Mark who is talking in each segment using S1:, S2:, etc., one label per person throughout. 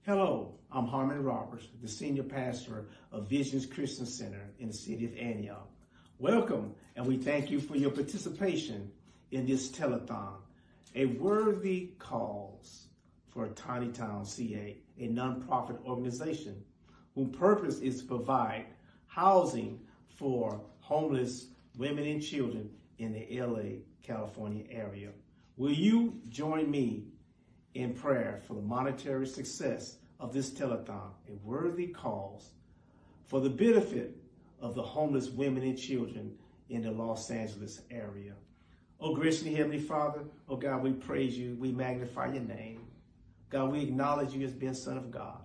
S1: Hello, I'm Harmon Roberts, the senior pastor of Visions Christian Center in the city of Antioch. Welcome, and we thank you for your participation in this telethon, a worthy cause for Tiny Town CA, a nonprofit organization whose purpose is to provide housing for homeless women and children in the LA, California area. Will you join me in prayer for the monetary success of this telethon, a worthy cause for the benefit of the homeless women and children in the Los Angeles area? Oh, gracious and Heavenly Father, oh God, we praise you, we magnify your name. God, we acknowledge you as being Son of God.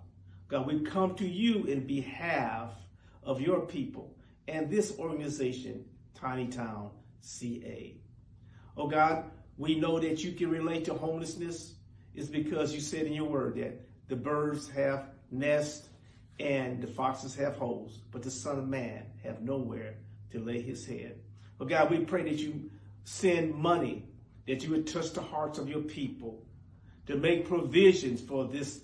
S1: God, we come to you in behalf of your people and this organization, Tiny Town CA. Oh God, we know that you can relate to homelessness. It's because you said in your word that the birds have nests and the foxes have holes, but the Son of Man have nowhere to lay his head. Oh God, we pray that you send money, that you would touch the hearts of your people to make provisions for this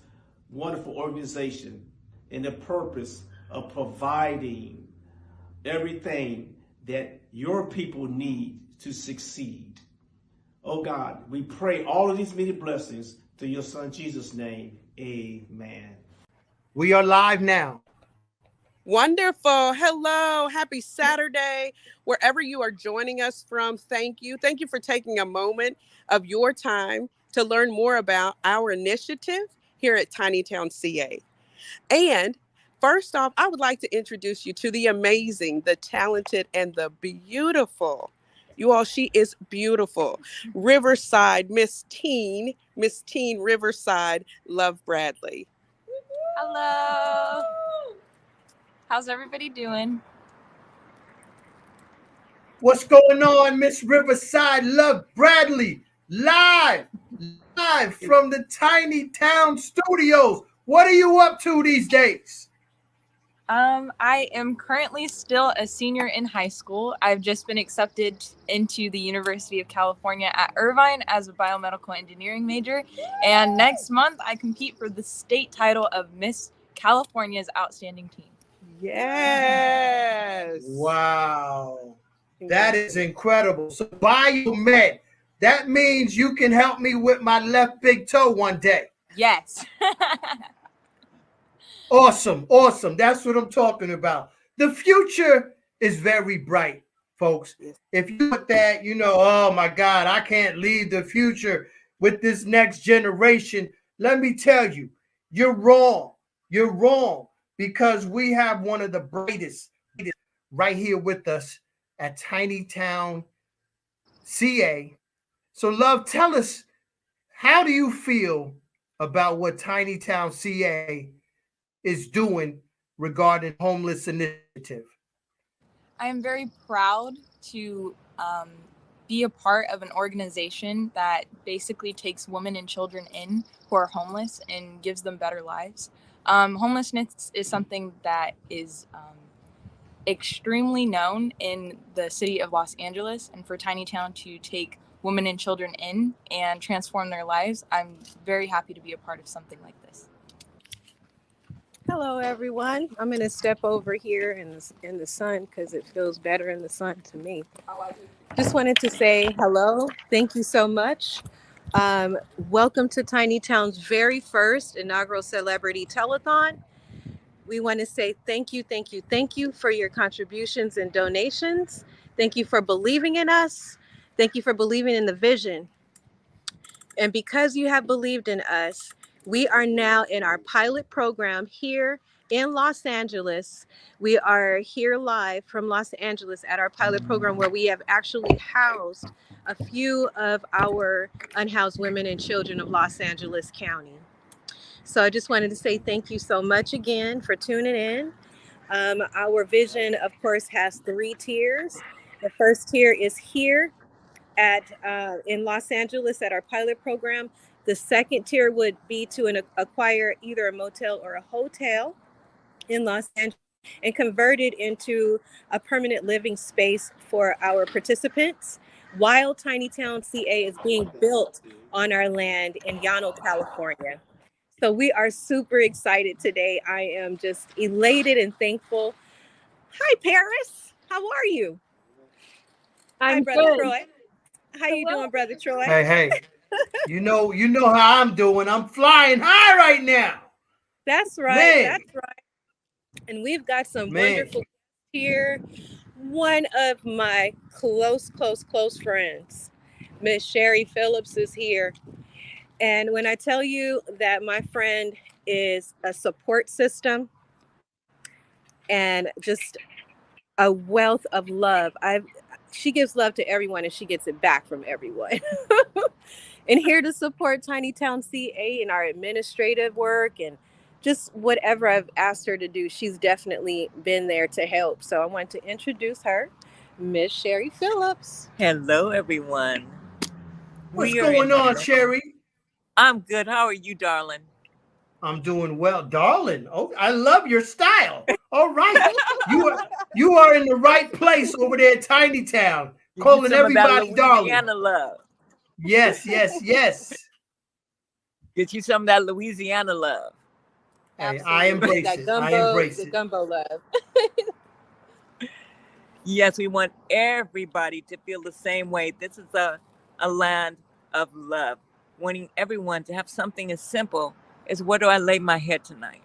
S1: wonderful organization in the purpose of providing everything that your people need to succeed. Oh God, we pray all of these many blessings through your Son Jesus' name. Amen.
S2: We are live now.
S3: Wonderful. Hello. Happy Saturday. Wherever you are joining us from, thank you. Thank you for taking a moment of your time to learn more about our initiative here at Tiny Town CA. And first off, I would like to introduce you to the amazing, the talented, and the beautiful. You all, she is beautiful. Riverside, Miss Teen Riverside, Love Bradley.
S4: Hello. How's everybody doing?
S2: What's going on, Miss Riverside Love Bradley? Live from the Tiny Town Studios. What are you up to these days?
S4: I am currently still a senior in high school. I've just been accepted into the University of California at Irvine as a biomedical engineering major. And next month, I compete for the state title of Miss California's Outstanding Teen.
S3: Yes.
S2: Wow. That is incredible. So biomed, that means you can help me with my left big toe one day.
S4: Yes.
S2: Awesome. That's what I'm talking about. The future is very bright, folks. If you put that, oh my God, I can't leave the future with this next generation. Let me tell you, you're wrong. You're wrong, because we have one of the brightest right here with us at Tiny Town CA. So, Love, tell us, how do you feel about what Tiny Town CA is doing regarding homeless initiative?
S4: I am very proud to be a part of an organization that basically takes women and children in who are homeless and gives them better lives. Homelessness is something that is extremely known in the city of Los Angeles, and for Tiny Town to take women and children in and transform their lives, I'm very happy to be a part of something like this.
S5: Hello, everyone. I'm going to step over here in the sun because it feels better in the sun to me. Just wanted to say hello. Thank you so much. Welcome to Tiny Town's very first inaugural Celebrity Telethon. We want to say thank you for your contributions and donations. Thank you for believing in us. Thank you for believing in the vision. And because you have believed in us, we are now in our pilot program here in Los Angeles. We are here live from Los Angeles at our pilot program, where we have actually housed a few of our unhoused women and children of Los Angeles County. So I just wanted to say thank you so much again for tuning in. Our vision, of course, has 3 tiers. The first tier is here in Los Angeles at our pilot program. The second tier would be to acquire either a motel or a hotel in Los Angeles and convert it into a permanent living space for our participants, while Tiny Town CA is being built on our land in Llano, California. So we are super excited today. I am just elated and thankful. Hi, Paris. How are you? Hi,
S6: I'm
S5: Brother
S6: good.
S5: Troy. How you
S6: Hello.
S5: doing, Brother Troy?
S2: Hey, you know how I'm doing. I'm flying high right now.
S5: That's right.
S2: Man,
S5: That's right. And we've got some
S2: man.
S5: wonderful here. One of my close friends, Miss Sherry Phillips, is here. And when I tell you that my friend is a support system and just a wealth of love, she gives love to everyone and she gets it back from everyone. And here to support Tiny Town CA in our administrative work and just whatever I've asked her to do, she's definitely been there to help. So I want to introduce her, Miss Sherry Phillips.
S6: Hello, everyone.
S2: What's going on, Sherry?
S6: I'm good. How are you, darling?
S2: I'm doing well, darling. Oh, I love your style. All right, you are in the right place over there at Tiny Town, calling everybody darling.
S6: Louisiana love.
S2: Yes.
S6: Get you some of that Louisiana love.
S2: Hey, I embrace it. I embrace it.
S5: Gumbo love.
S6: Yes, we want everybody to feel the same way. This is a land of love, wanting everyone to have something as simple as, where do I lay my head tonight?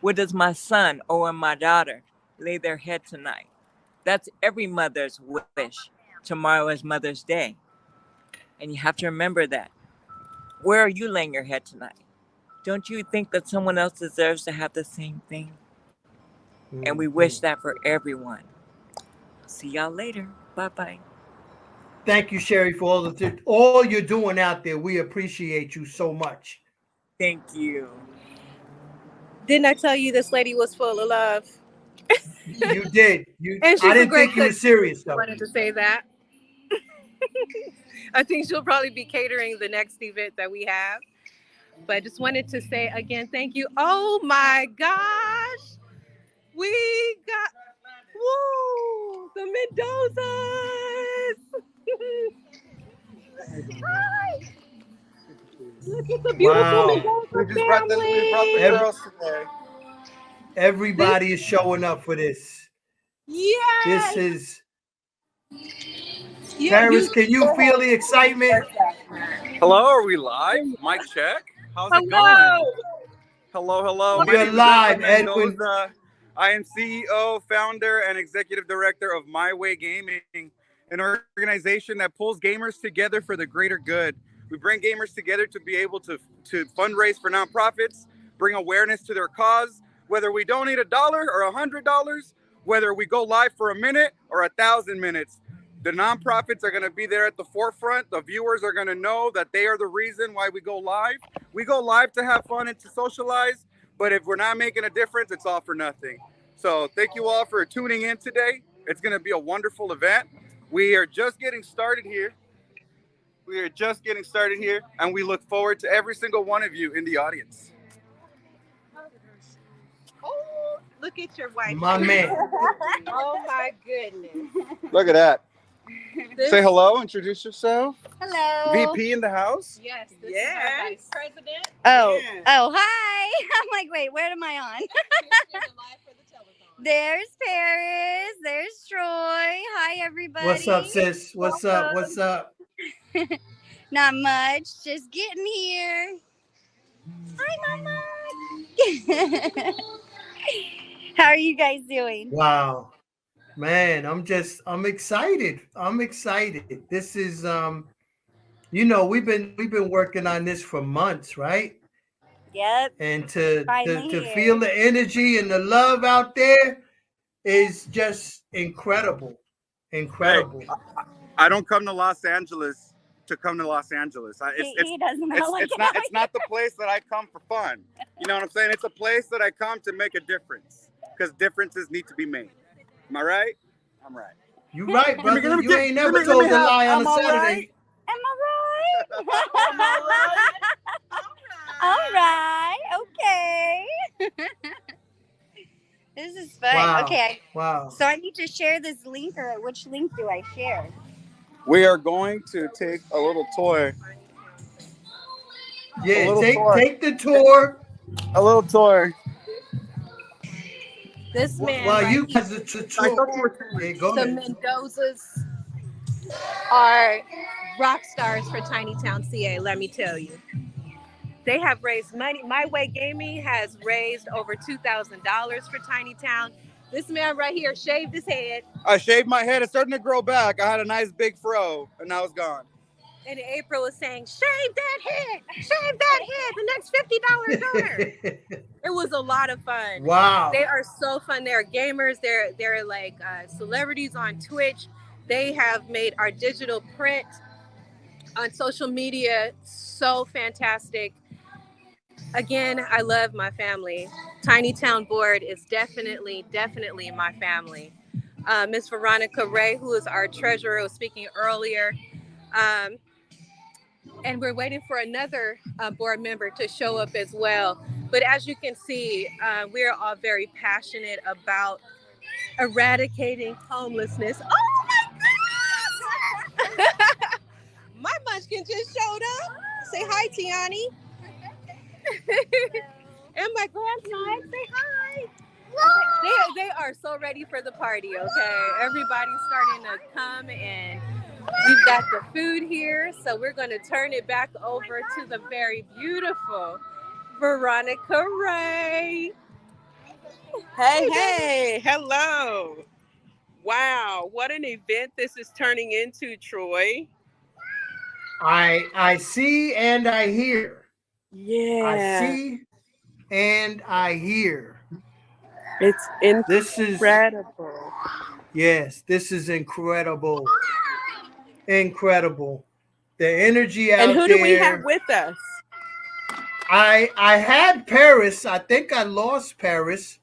S6: Where does my son or my daughter lay their head tonight? That's every mother's wish. Tomorrow is Mother's Day. And you have to remember that. Where are you laying your head tonight? Don't you think that someone else deserves to have the same thing? And we wish that for everyone. See y'all later. Bye-bye.
S2: Thank you, Sherry, for all you're doing out there. We appreciate you so much.
S6: Thank you.
S5: Didn't I tell you this lady was full of love?
S2: You did.
S5: And she's
S2: I didn't think you were serious, though.
S5: I wanted to say that. I think she'll probably be catering the next event that we have. But I just wanted to say again, thank you. Oh my gosh. We got, woo, the Mendozas. Hi. Look at the beautiful Mendoza family.
S7: We brought the girls today.
S2: Everybody is showing up for this.
S5: Yes.
S2: This is... Paris, can you feel the excitement?
S7: Hello, are we live? Mic check. How's it going? Hello. My
S2: We're
S7: name is
S2: live,
S7: Edwin
S2: Edwin.
S7: Mendoza. I am CEO, founder, and executive director of My Way Gaming, an organization that pulls gamers together for the greater good. We bring gamers together to be able to fundraise for nonprofits, bring awareness to their cause, whether we donate $1 or $100, whether we go live for a minute or 1,000 minutes. The nonprofits are going to be there at the forefront. The viewers are going to know that they are the reason why we go live. We go live to have fun and to socialize, but if we're not making a difference, it's all for nothing. So thank you all for tuning in today. It's going to be a wonderful event. We are just getting started here. And we look forward to every single one of you in the audience.
S5: Oh, look at your wife.
S2: My man.
S5: Oh my goodness.
S7: Look at that. Say hello, introduce yourself.
S8: Hello.
S7: VP in the house.
S5: Yes, this is our vice president.
S8: Oh, hi. I'm like, wait, where am I on? There's Paris. There's Troy. Hi, everybody.
S2: What's up, sis? What's up?
S8: Not much. Just getting here. Hi, Mama. How are you guys doing?
S2: Wow. Man, I'm excited. This is we've been working on this for months, right?
S8: Yep.
S2: And to feel the energy and the love out there is just incredible. Incredible.
S7: Hey, I don't come to Los Angeles to come to Los Angeles. It's not the place that I come for fun. You know what I'm saying? It's a place that I come to make a difference, because differences need to be made. Am I right? I'm right.
S2: You right, brother. You ain't never told a lie on a Saturday.
S8: Right? Am I right? All right. Okay. This is fun.
S2: Wow.
S8: Okay.
S2: Wow.
S8: So I need to share this link, or which link do I share?
S7: We are going to take a little toy.
S2: Yeah,
S7: little tour.
S2: take the tour.
S7: A little tour.
S5: This man
S2: While
S5: right
S2: you
S5: here,
S2: guys are to
S7: I
S2: tour.
S7: thought you were saying
S2: Yeah, go
S5: the
S2: ahead.
S5: Mendozas are rock stars for Tiny Town, CA, let me tell you. They have raised money. My Way Gaming has raised over $2,000 for Tiny Town. This man right here shaved his head.
S7: I shaved my head. It's starting to grow back. I had a nice big fro, and now it's gone.
S5: And April was saying, shave that head, shave that head, the next $50 donor. It was a lot of fun.
S2: Wow.
S5: They are so fun. They're gamers. They're like celebrities on Twitch. They have made our digital print on social media so fantastic. Again, I love my family. Tiny Town Board is definitely my family. Miss Veronica Ray, who is our treasurer, was speaking earlier. And we're waiting for another board member to show up as well. But as you can see, we're all very passionate about eradicating homelessness. Oh my God! My munchkin just showed up. Say hi, Tiani. And my grandson, say hi. They are so ready for the party, okay? Everybody's starting to come and we've got the food here. So we're going to turn it back over to the very beautiful Veronica Ray.
S3: Hey, hello. Wow, what an event this is turning into, Troy.
S2: I see and I hear.
S3: Yeah.
S2: I see and I hear.
S3: It's
S2: This is
S3: incredible.
S2: yes, this is incredible. Incredible. The energy
S3: And
S2: out
S3: who do we have
S2: there.
S3: with us?
S2: I had Paris. I think I lost Paris.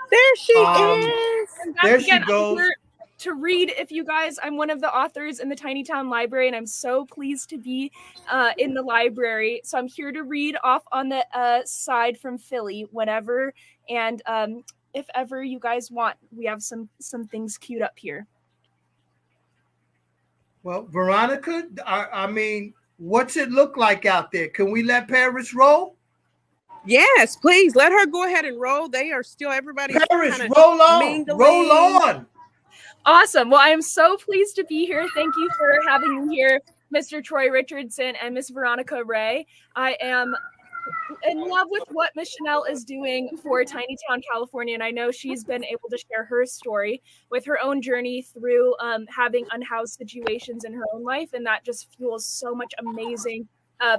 S3: There she is.
S9: And back
S2: There
S9: again,
S2: she goes.
S9: I'm here to read. If you guys, I'm one of the authors in the Tiny Town Library, and I'm so pleased to be in the library. So I'm here to read off on the side from Philly whenever, and if ever you guys want, we have some things queued up here.
S2: Well, Veronica, I mean, what's it look like out there? Can we let Paris roll?
S3: Yes, please let her go ahead and roll. They are still everybody's
S2: Paris,
S3: kinda
S2: roll on.
S3: mingling.
S2: Roll on.
S9: Awesome. Well, I am so pleased to be here. Thank you for having me here, Mr. Troy Richardson and Miss Veronica Ray. I am in love with what Miss Chanel is doing for Tiny Town, California, and I know she's been able to share her story with her own journey through having unhoused situations in her own life, and that just fuels so much amazing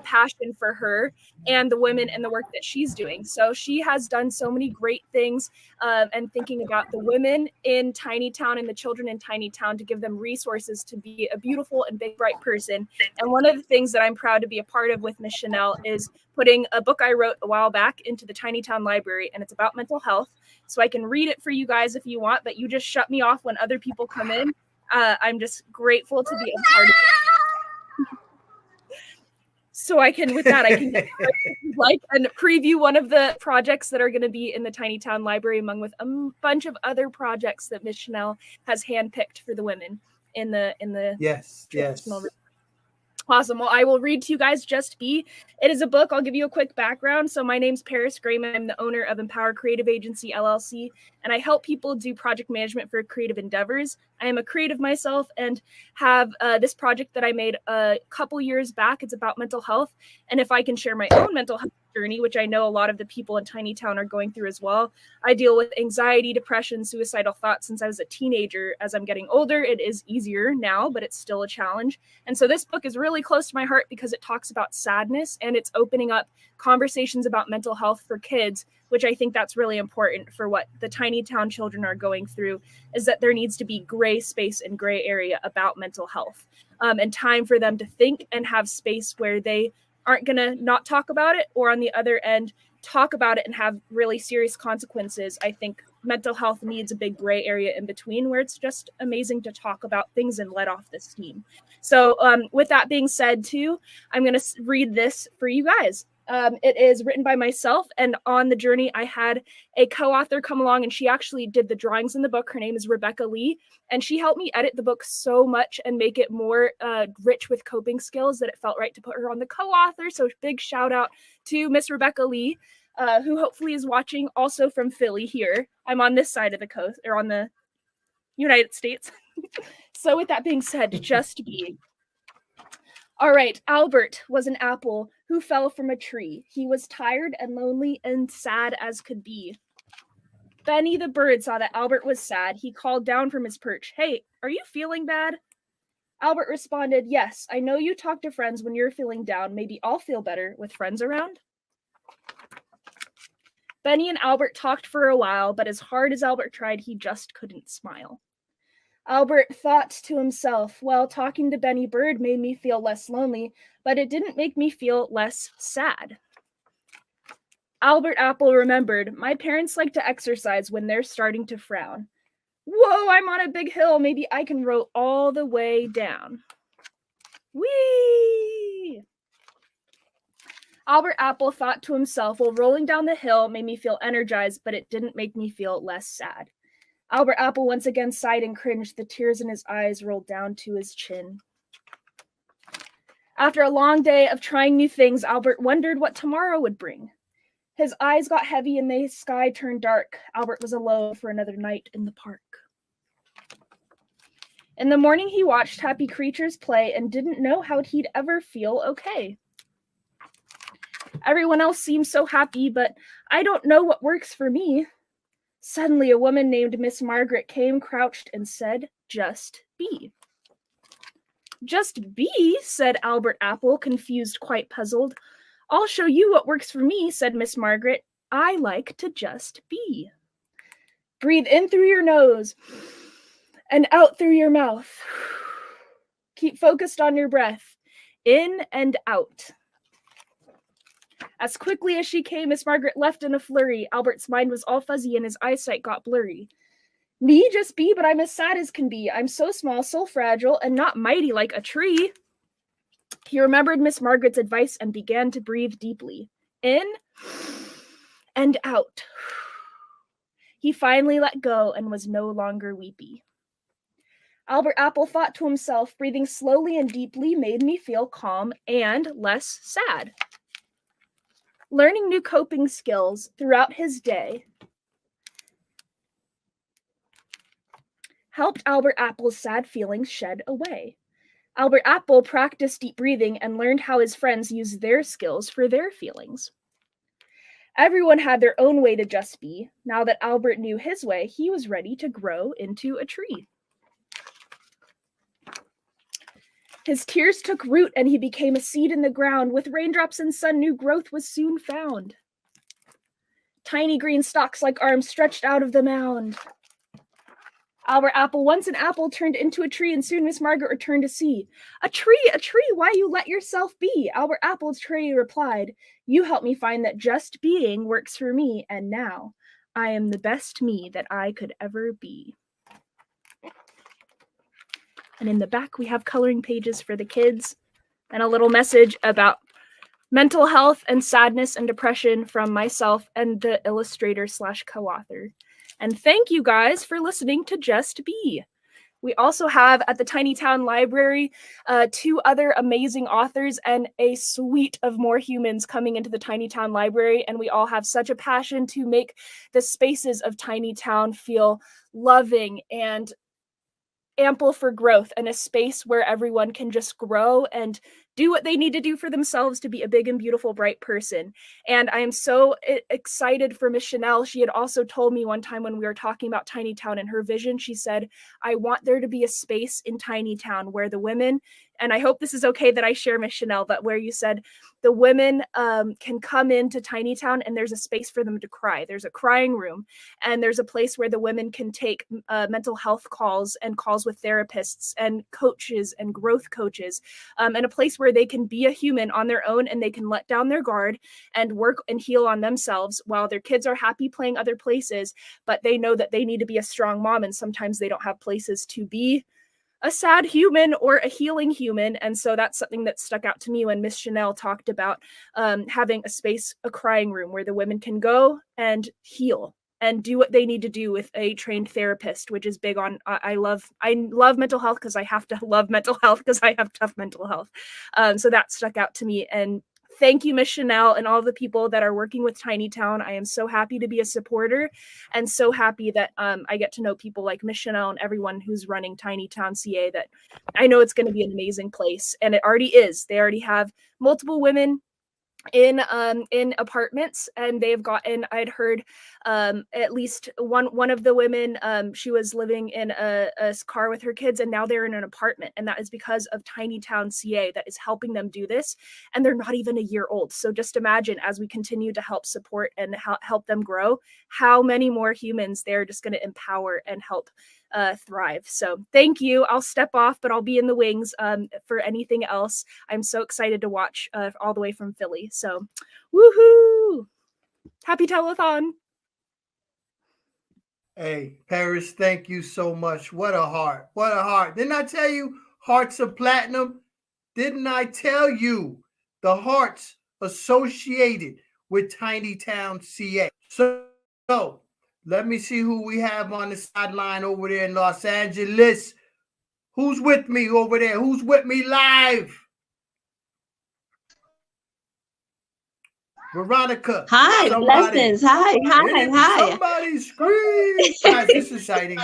S9: passion for her and the women and the work that she's doing. So she has done so many great things and thinking about the women in Tiny Town and the children in Tiny Town to give them resources to be a beautiful and big, bright person. And one of the things that I'm proud to be a part of with Miss Chanel is putting a book I wrote a while back into the Tiny Town Library, and it's about mental health. So I can read it for you guys if you want, but you just shut me off when other people come in. I'm just grateful to be a part of it. So I can, with that, I can get like and preview one of the projects that are going to be in the Tiny Town Library, among with a bunch of other projects that Miss Chanel has handpicked for the women in the
S2: Yes.
S9: Awesome. Well, I will read to you guys Just Be. It is a book. I'll give you a quick background. So my name's Paris Grayman. I'm the owner of Empower Creative Agency, LLC, and I help people do project management for creative endeavors. I am a creative myself and have this project that I made a couple years back. It's about mental health. And if I can share my own mental health journey, which I know a lot of the people in Tiny Town are going through as well. I deal with anxiety, depression, suicidal thoughts since I was a teenager. As I'm getting older, it is easier now, but it's still a challenge. And so this book is really close to my heart because it talks about sadness and it's opening up conversations about mental health for kids, which I think that's really important for what the Tiny Town children are going through, is that there needs to be gray space and gray area about mental health and time for them to think and have space where they aren't going to not talk about it, or on the other end, talk about it and have really serious consequences. I think mental health needs a big gray area in between where it's just amazing to talk about things and let off the steam. So with that being said too, I'm going to read this for you guys. It is written by myself, and on the journey, I had a co-author come along, and she actually did the drawings in the book. Her name is Rebecca Lee, and she helped me edit the book so much and make it more rich with coping skills that it felt right to put her on the co-author. So big shout out to Miss Rebecca Lee, who hopefully is watching also from Philly here. I'm on this side of the coast, or on the United States. So with that being said, just be. All right, Albert was an apple who fell from a tree. He was tired and lonely and sad as could be. Benny the bird saw that Albert was sad. He called down from his perch, "Hey, are you feeling bad?" Albert responded, "Yes, I know you talk to friends when you're feeling down. Maybe I'll feel better with friends around." Benny and Albert talked for a while, but as hard as Albert tried, he just couldn't smile. Albert thought to himself, well, talking to Benny Bird made me feel less lonely, but it didn't make me feel less sad. Albert Apple remembered, my parents like to exercise when they're starting to frown. Whoa, I'm on a big hill. Maybe I can roll all the way down. Whee! Albert Apple thought to himself, well, rolling down the hill made me feel energized, but it didn't make me feel less sad. Albert Apple once again sighed and cringed. The tears in his eyes rolled down to his chin. After a long day of trying new things, Albert wondered what tomorrow would bring. His eyes got heavy and the sky turned dark. Albert was alone for another night in the park. In the morning, he watched happy creatures play and didn't know how he'd ever feel okay. Everyone else seemed so happy, but I don't know what works for me. Suddenly, a woman named Miss Margaret came, crouched, and said, "Just be." "Just be?" said Albert Apple, confused, quite puzzled. "I'll show you what works for me," said Miss Margaret. "I like to just be. Breathe in through your nose and out through your mouth. Keep focused on your breath, in and out." As quickly as she came, Miss Margaret left in a flurry. Albert's mind was all fuzzy and his eyesight got blurry. "Me just be, but I'm as sad as can be. I'm so small, so fragile, and not mighty like a tree." He remembered Miss Margaret's advice and began to breathe deeply. In and out. He finally let go and was no longer weepy. Albert Apple thought to himself, breathing slowly and deeply made me feel calm and less sad. Learning new coping skills throughout his day helped Albert Apple's sad feelings shed away. Albert Apple practiced deep breathing and learned how his friends used their skills for their feelings. Everyone had their own way to just be. Now that Albert knew his way, he was ready to grow into a tree. His tears took root and he became a seed in the ground. With raindrops and sun, new growth was soon found. Tiny green stalks like arms stretched out of the mound. Albert Apple, once an apple, turned into a tree, and soon Miss Margaret returned to see. A tree, why you let yourself be?" Albert Apple's tree replied, "You helped me find that just being works for me, and now I am the best me that I could ever be." And in the back, we have coloring pages for the kids and a little message about mental health and sadness and depression from myself and the illustrator / co-author. And thank you guys for listening to Just Be. We also have at the Tiny Town Library 2 other amazing authors and a suite of more humans coming into the Tiny Town Library. And we all have such a passion to make the spaces of Tiny Town feel loving and ample for growth, and a space where everyone can just grow and do what they need to do for themselves to be a big and beautiful, bright person. And I am so excited for Miss Chanel. She had also told me one time when we were talking about Tiny Town and her vision, she said, "I want there to be a space in Tiny Town where the women," and I hope this is okay that I share, Miss Chanel, but where you said the women can come into Tiny Town and there's a space for them to cry. There's a crying room, and there's a place where the women can take mental health calls and calls with therapists and coaches and growth coaches, and a place where they can be a human on their own and they can let down their guard and work and heal on themselves while their kids are happy playing other places, but they know that they need to be a strong mom, and sometimes they don't have places to be a sad human or a healing human. And so that's something that stuck out to me when Miss Chanel talked about having a space, a crying room where the women can go and heal and do what they need to do with a trained therapist, which is big on, I love mental health because I have to love mental health because I have tough mental health. So that stuck out to me. And thank you, Miss Chanel, and all the people that are working with Tiny Town. I am so happy to be a supporter and so happy that I get to know people like Miss Chanel and everyone who's running Tiny Town CA, that I know it's going to be an amazing place. And it already is. They already have multiple women in apartments, and they've gotten, I'd heard at least one of the women, she was living in a car with her kids, and now they're in an apartment, and that is because of Tiny Town CA that is helping them do this, and they're not even a year old. So just imagine, as we continue to help support and help them grow, how many more humans they're just going to empower and help thrive. So thank you. I'll step off, but I'll be in the wings for anything else. I'm so excited to watch all the way from Philly. So woohoo! Happy telethon.
S2: Hey, Paris, thank you so much. What a heart. What a heart. Didn't I tell you hearts are platinum? Didn't I tell you the hearts associated with Tiny Town CA? So let me see who we have on the sideline over there in Los Angeles. Who's with me over there? Who's with me live? Veronica.
S10: Hi, blessings. Hi.
S2: Somebody scream. Guys, this is exciting.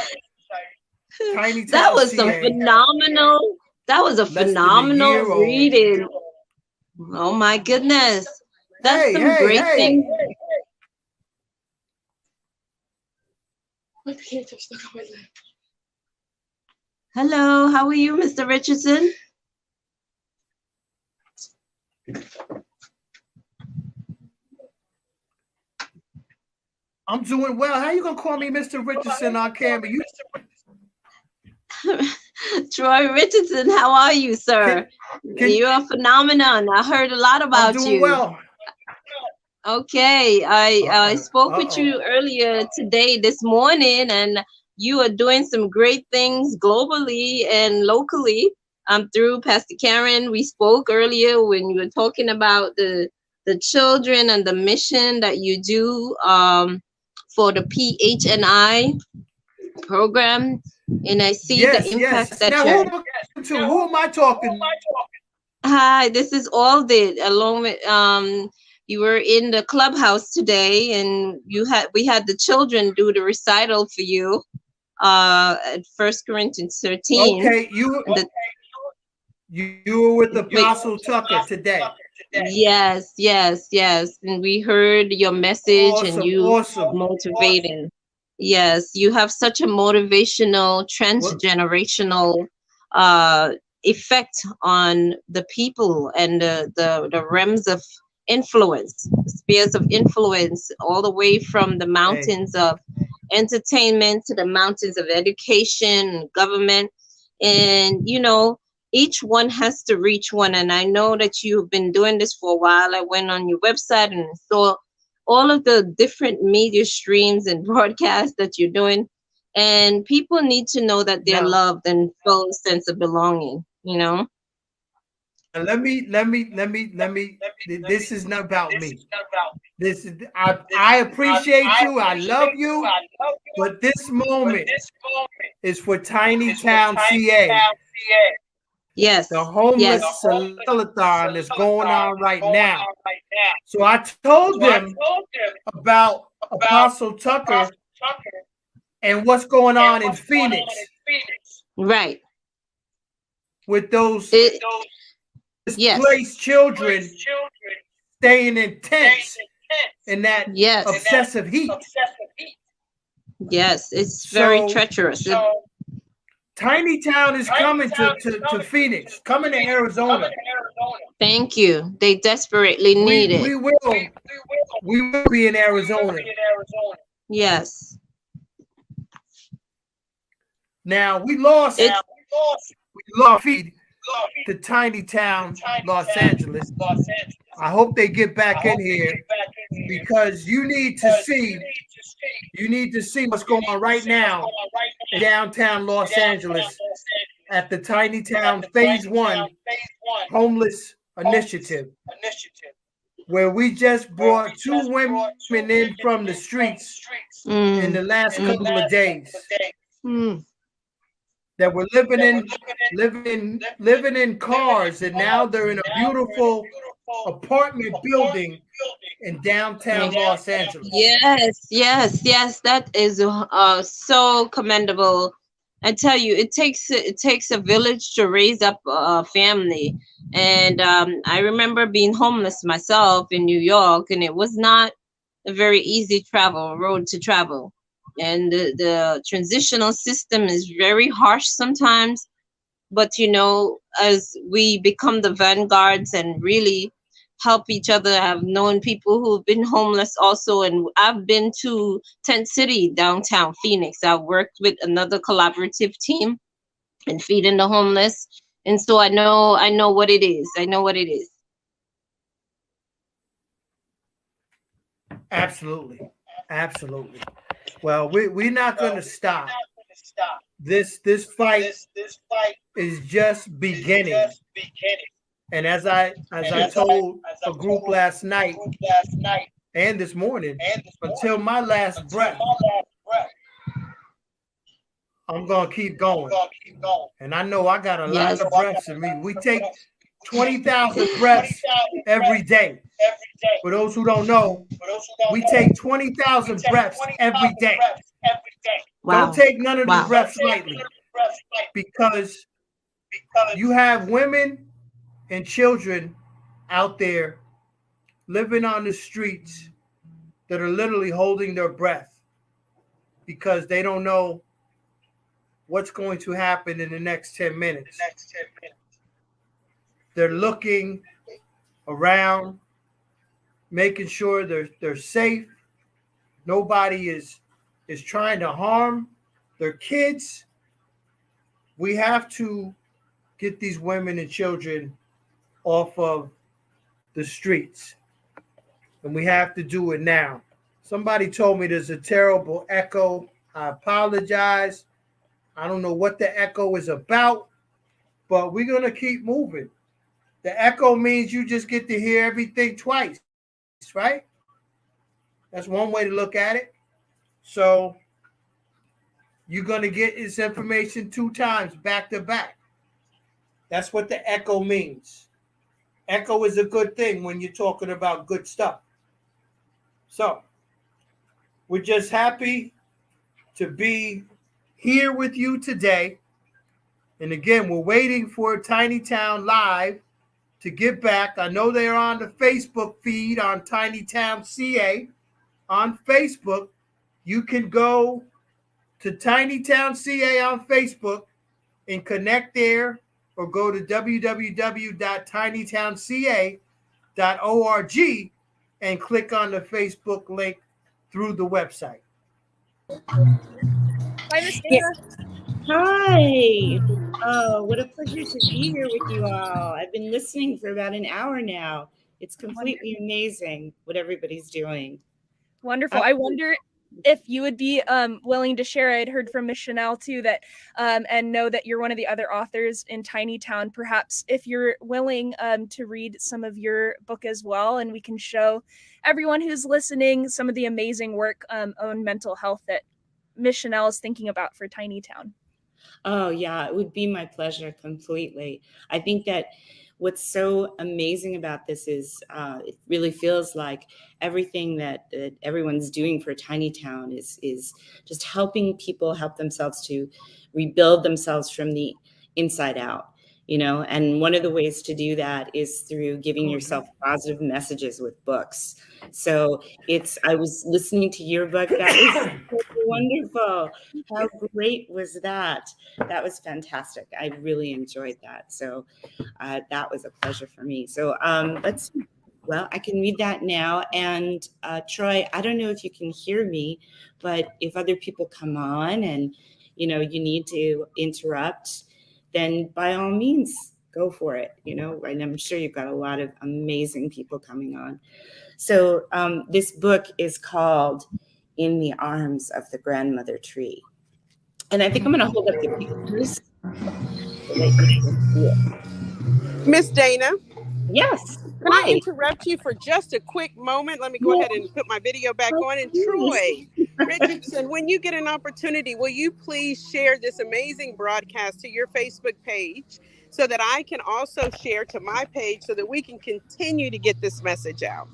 S2: Tiny Town
S10: That was
S2: CA.
S10: some phenomenal. That was a phenomenal reading. Oh my goodness. That's some great things. Hello, how are you, Mr. Richardson?
S2: I'm doing well. How you gonna call me Mr. Richardson on camera? You
S10: Troy Richardson, how are you, sir? You're a phenomenon. I heard a lot about
S2: I'm doing
S10: you.
S2: Well.
S10: Okay, I spoke with you earlier today, this morning, and you are doing some great things globally and locally. Through Pastor Karen, we spoke earlier when you were talking about the children and the mission that you do for the PHNI program, and I see the impact that
S2: now, who am I talking?
S10: Hi, this is Alden, along with you were in the clubhouse today, and we had the children do the recital for you at 1 Corinthians 13.
S2: Okay, you were with Apostle Tucker today.
S10: Yes, and we heard your message, and you motivating. Yes, you have such a motivational, transgenerational effect on the people and the realms of influence, spheres of influence, all the way from the mountains of entertainment to the mountains of education, government, and each one has to reach one. And I know that you've been doing this for a while. I went on your website and saw all of the different media streams and broadcasts that you're doing, and people need to know that they're loved and feel a sense of belonging.
S2: Let me. This is not about me. This is. I appreciate you. I love you. But this moment is for Tiny Town CA.
S10: Yes.
S2: The homeless telethon is going on right now. So I told them about Apostle Tucker and what's going on in Phoenix.
S10: Right.
S2: With those displaced children staying in tents in that obsessive heat.
S10: Yes, it's very treacherous.
S2: Tiny Town is coming to Phoenix, coming to Arizona.
S10: Thank you. They desperately need it.
S2: We will be in Arizona.
S10: Yes.
S2: Now we lost feed to Tiny Town, Los Angeles. I hope they get back in here because you need to see what's going on right now in downtown Los Angeles at the Tiny Town Phase 1 Homeless Initiative, where we just brought 2 women in from the streets in the last couple of days that were living in cars, and now they're in a beautiful apartment building in downtown Los Angeles.
S10: Yes. That is so commendable. I tell you, it takes a village to raise up a family. And I remember being homeless myself in New York, and it was not a very easy road to travel. And the transitional system is very harsh sometimes. But, you know, as we become the vanguards and really help each other, I've known people who've been homeless also. And I've been to Tent City, downtown Phoenix. I've worked with another collaborative team in feeding the homeless. And so I know what it is. I know what it is.
S2: Absolutely. Well, we're not going to stop. This fight is just beginning. And as I told a group last night and this morning, until my last breath, I'm going to keep going. And I know I got a lot of breaths in me. We take 20,000 breaths every day. For those who don't know, we take 20,000 breaths every day. Wow. Don't take none of the breaths lightly, because you have women and children out there living on the streets that are literally holding their breath because they don't know what's going to happen in the next 10 minutes. They're looking around, making sure they're safe. Nobody is trying to harm their kids. We have to get these women and children off of the streets, and we have to do it now. Somebody told me there's a terrible echo. I apologize. I don't know what the echo is about, but we're going to keep moving. The echo means you just get to hear everything twice, right? That's one way to look at it. So you're going to get this information 2 times back to back. That's what the echo means. Echo is a good thing when you're talking about good stuff. So we're just happy to be here with you today. And again, we're waiting for Tiny Town Live to get back. I know they're on the Facebook feed on Tiny Town CA. On Facebook, you can go to Tiny Town CA on Facebook and connect there, or go to www.tinytownca.org and click on the Facebook link through the website.
S9: Hi, Miss Dana.
S11: Hi. Oh, what a pleasure to be here with you all. I've been listening for about an hour now. It's completely amazing what everybody's doing.
S9: Wonderful. I wonder if you would be willing to share. I'd heard from Miss Chanel too that and know that you're one of the other authors in Tiny Town. Perhaps if you're willing to read some of your book as well, and we can show everyone who's listening some of the amazing work on mental health that Miss Chanel is thinking about for Tiny Town.
S11: Oh, yeah, it would be my pleasure completely. I think that what's so amazing about this is it really feels like everything that everyone's doing for Tiny Town is just helping people help themselves to rebuild themselves from the inside out. You know, and one of the ways to do that is through giving yourself positive messages with books. So I was listening to your book. That was wonderful. How great was that? That was fantastic. I really enjoyed that. So that was a pleasure for me. So let's see. Well, I can read that now. And Troy, I don't know if you can hear me, but if other people come on and, you know, you need to interrupt, then by all means, go for it, you know, and I'm sure you've got a lot of amazing people coming on. So this book is called In the Arms of the Grandmother Tree. And I think I'm going to hold up the pictures. so that you can see it.
S3: Miss Dana,
S11: Yes.
S3: can I
S11: Hi.
S3: interrupt you for just a quick moment? Let me go
S11: Yes.
S3: ahead and put my video back
S11: Oh,
S3: on. And
S11: please.
S3: Troy Richardson, when you get an opportunity, will you please share this amazing broadcast to your Facebook page so that I can also share to my page so that we can continue to get this message out?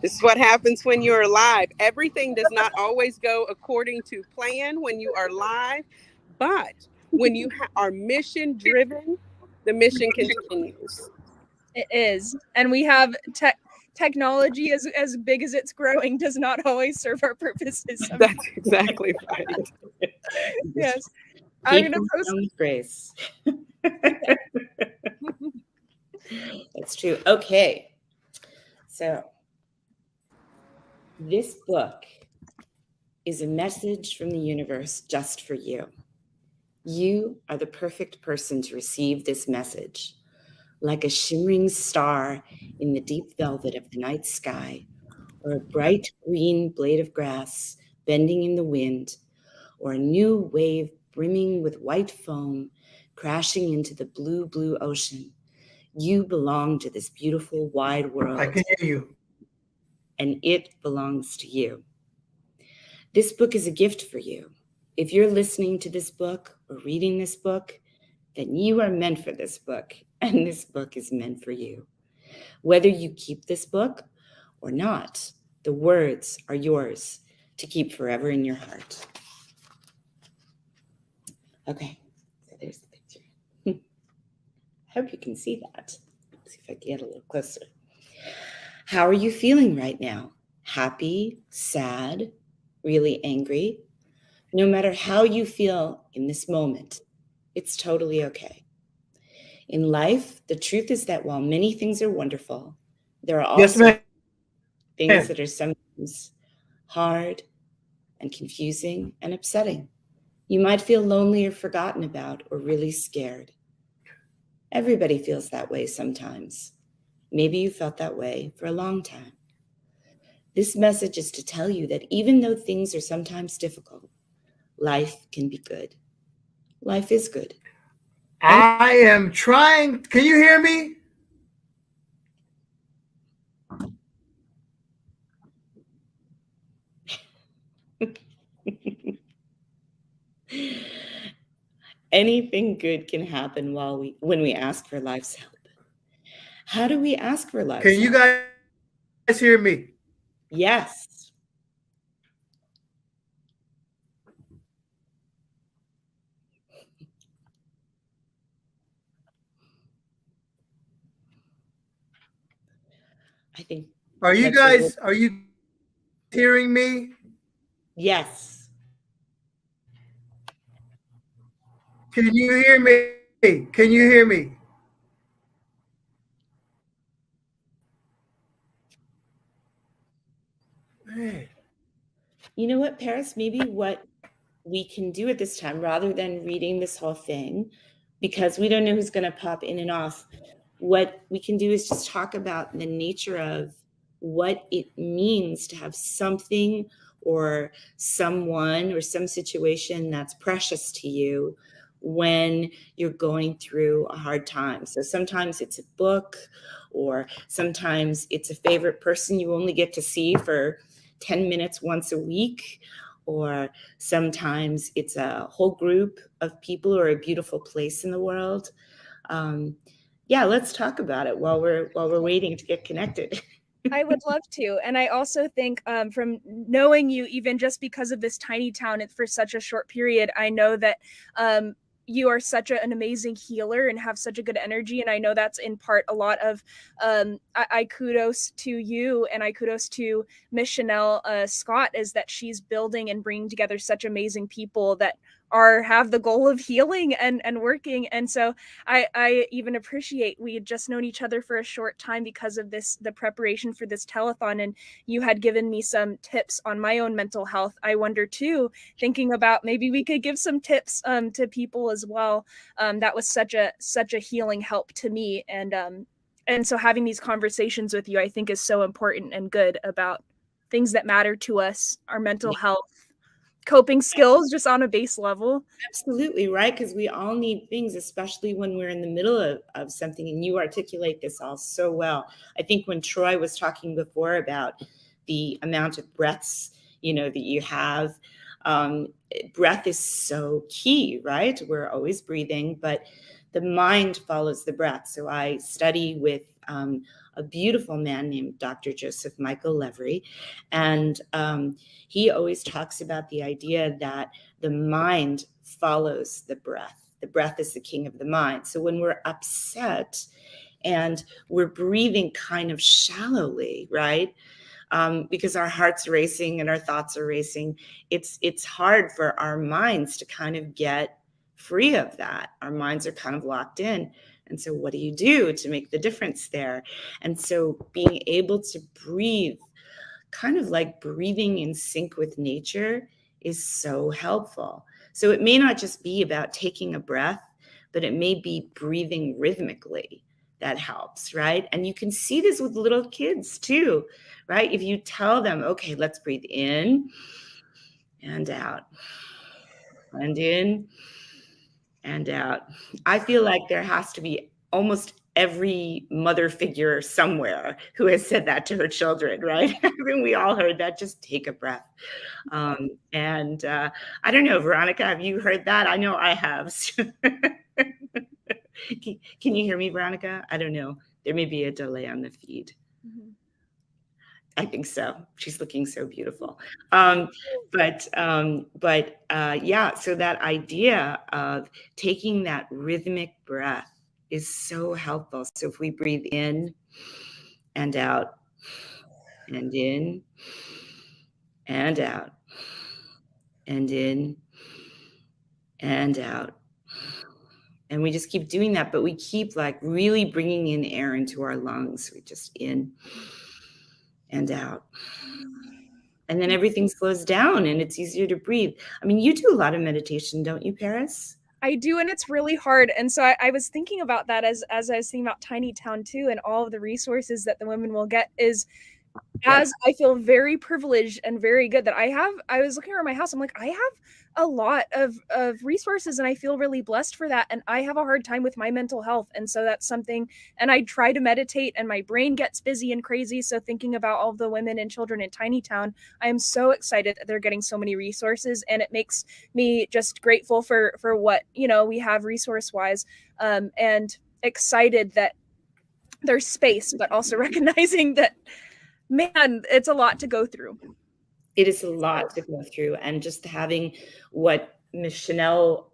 S3: This is what happens when you're live. Everything does not always go according to plan when you are live, but when you are mission driven, the mission continues.
S9: It is. And we have technology as big as it's growing does not always serve our purposes.
S3: That's exactly right.
S9: Yes.
S11: I'm
S9: going to post
S11: with grace. That's true. Okay. So this book is a message from the universe just for you. You are the perfect person to receive this message. Like a shimmering star in the deep velvet of the night sky, or a bright green blade of grass bending in the wind, or a new wave brimming with white foam crashing into the blue, blue ocean. You belong to this beautiful, wide world.
S2: I can hear you.
S11: And it belongs to you. This book is a gift for you. If you're listening to this book or reading this book, then you are meant for this book, and this book is meant for you. Whether you keep this book or not, the words are yours to keep forever in your heart. Okay, so there's the picture. I hope you can see that. Let's see if I can get a little closer. How are you feeling right now? Happy, sad, really angry? No matter how you feel in this moment, it's totally okay. In life, the truth is that while many things are wonderful, there are also things that are sometimes hard and confusing and upsetting. You might feel lonely or forgotten about or really scared. Everybody feels that way sometimes. Maybe you felt that way for a long time. This message is to tell you that even though things are sometimes difficult, life can be good. Life is good.
S2: I am trying. Can you hear me?
S11: Anything good can happen when we ask for life's help. How do we ask for life's help?
S2: Can you guys hear me?
S11: Yes. I think.
S2: Are you guys hearing me?
S11: Yes.
S2: Can you hear me? Can you hear me? Man.
S11: You know what, Paris? Maybe what we can do at this time, rather than reading this whole thing, because we don't know who's going to pop in and off, what we can do is just talk about the nature of what it means to have something or someone or some situation that's precious to you when you're going through a hard time. So sometimes it's a book, or sometimes it's a favorite person you only get to see for 10 minutes once a week, or sometimes it's a whole group of people or a beautiful place in the world. Yeah, let's talk about it while we're waiting to get connected.
S9: I would love to. And I also think from knowing you, even just because of this tiny town for such a short period, I know that you are such an amazing healer and have such a good energy. And I know that's in part a lot of, I kudos to you, and I kudos to Miss Chanel Scott, is that she's building and bringing together such amazing people that have the goal of healing and working. And so I even appreciate, we had just known each other for a short time because of the preparation for this telethon, and you had given me some tips on my own mental health. I wonder too, thinking about maybe we could give some tips to people as well. That was such a healing help to me. And so having these conversations with you, I think, is so important and good about things that matter to us, our mental health, coping skills, just on a base level.
S11: Absolutely, right? Because we all need things, especially when we're in the middle of something, and you articulate this all so well. I think when Troy was talking before about the amount of breaths, that you have, breath is so key, right? We're always breathing, but the mind follows the breath. So I study with a beautiful man named Dr. Joseph Michael Levery, and he always talks about the idea that the mind follows the breath. The breath is the king of the mind. So when we're upset and we're breathing kind of shallowly, right? Because our heart's racing and our thoughts are racing, it's hard for our minds to kind of get free of that. Our minds are kind of locked in. And so what do you do to make the difference there? And so being able to breathe, kind of like breathing in sync with nature, is so helpful. So it may not just be about taking a breath, but it may be breathing rhythmically. That helps, right? And you can see this with little kids too, right? If you tell them, okay, let's breathe in and out, and in and out. I feel like there has to be almost every mother figure somewhere who has said that to her children, right? I mean, we all heard that, just take a breath. And I don't know, Veronica, have you heard that? I know I have. Can you hear me, Veronica? I don't know. There may be a delay on the feed. Mm-hmm. I think so. She's looking so beautiful. Yeah, so that idea of taking that rhythmic breath is so helpful. So if we breathe in and out, and in and out, and in and out, and we just keep doing that, but we keep like really bringing in air into our lungs. We just in and out. And then everything slows down and it's easier to breathe. I mean, you do a lot of meditation, don't you, Paris?
S9: I do, and it's really hard. And so I was thinking about that as I was thinking about Tiny Town too, and all of the resources that the women will get is, as I feel very privileged and very good that I was looking around my house. I'm like, I have a lot of resources and I feel really blessed for that. And I have a hard time with my mental health. And so that's something, and I try to meditate and my brain gets busy and crazy. So thinking about all of the women and children in Tiny Town, I am so excited that they're getting so many resources, and it makes me just grateful for what, we have resource wise, and excited that there's space, but also recognizing that, man, it's a lot to go through.
S11: It is a lot to go through. And just having what Ms. Chanel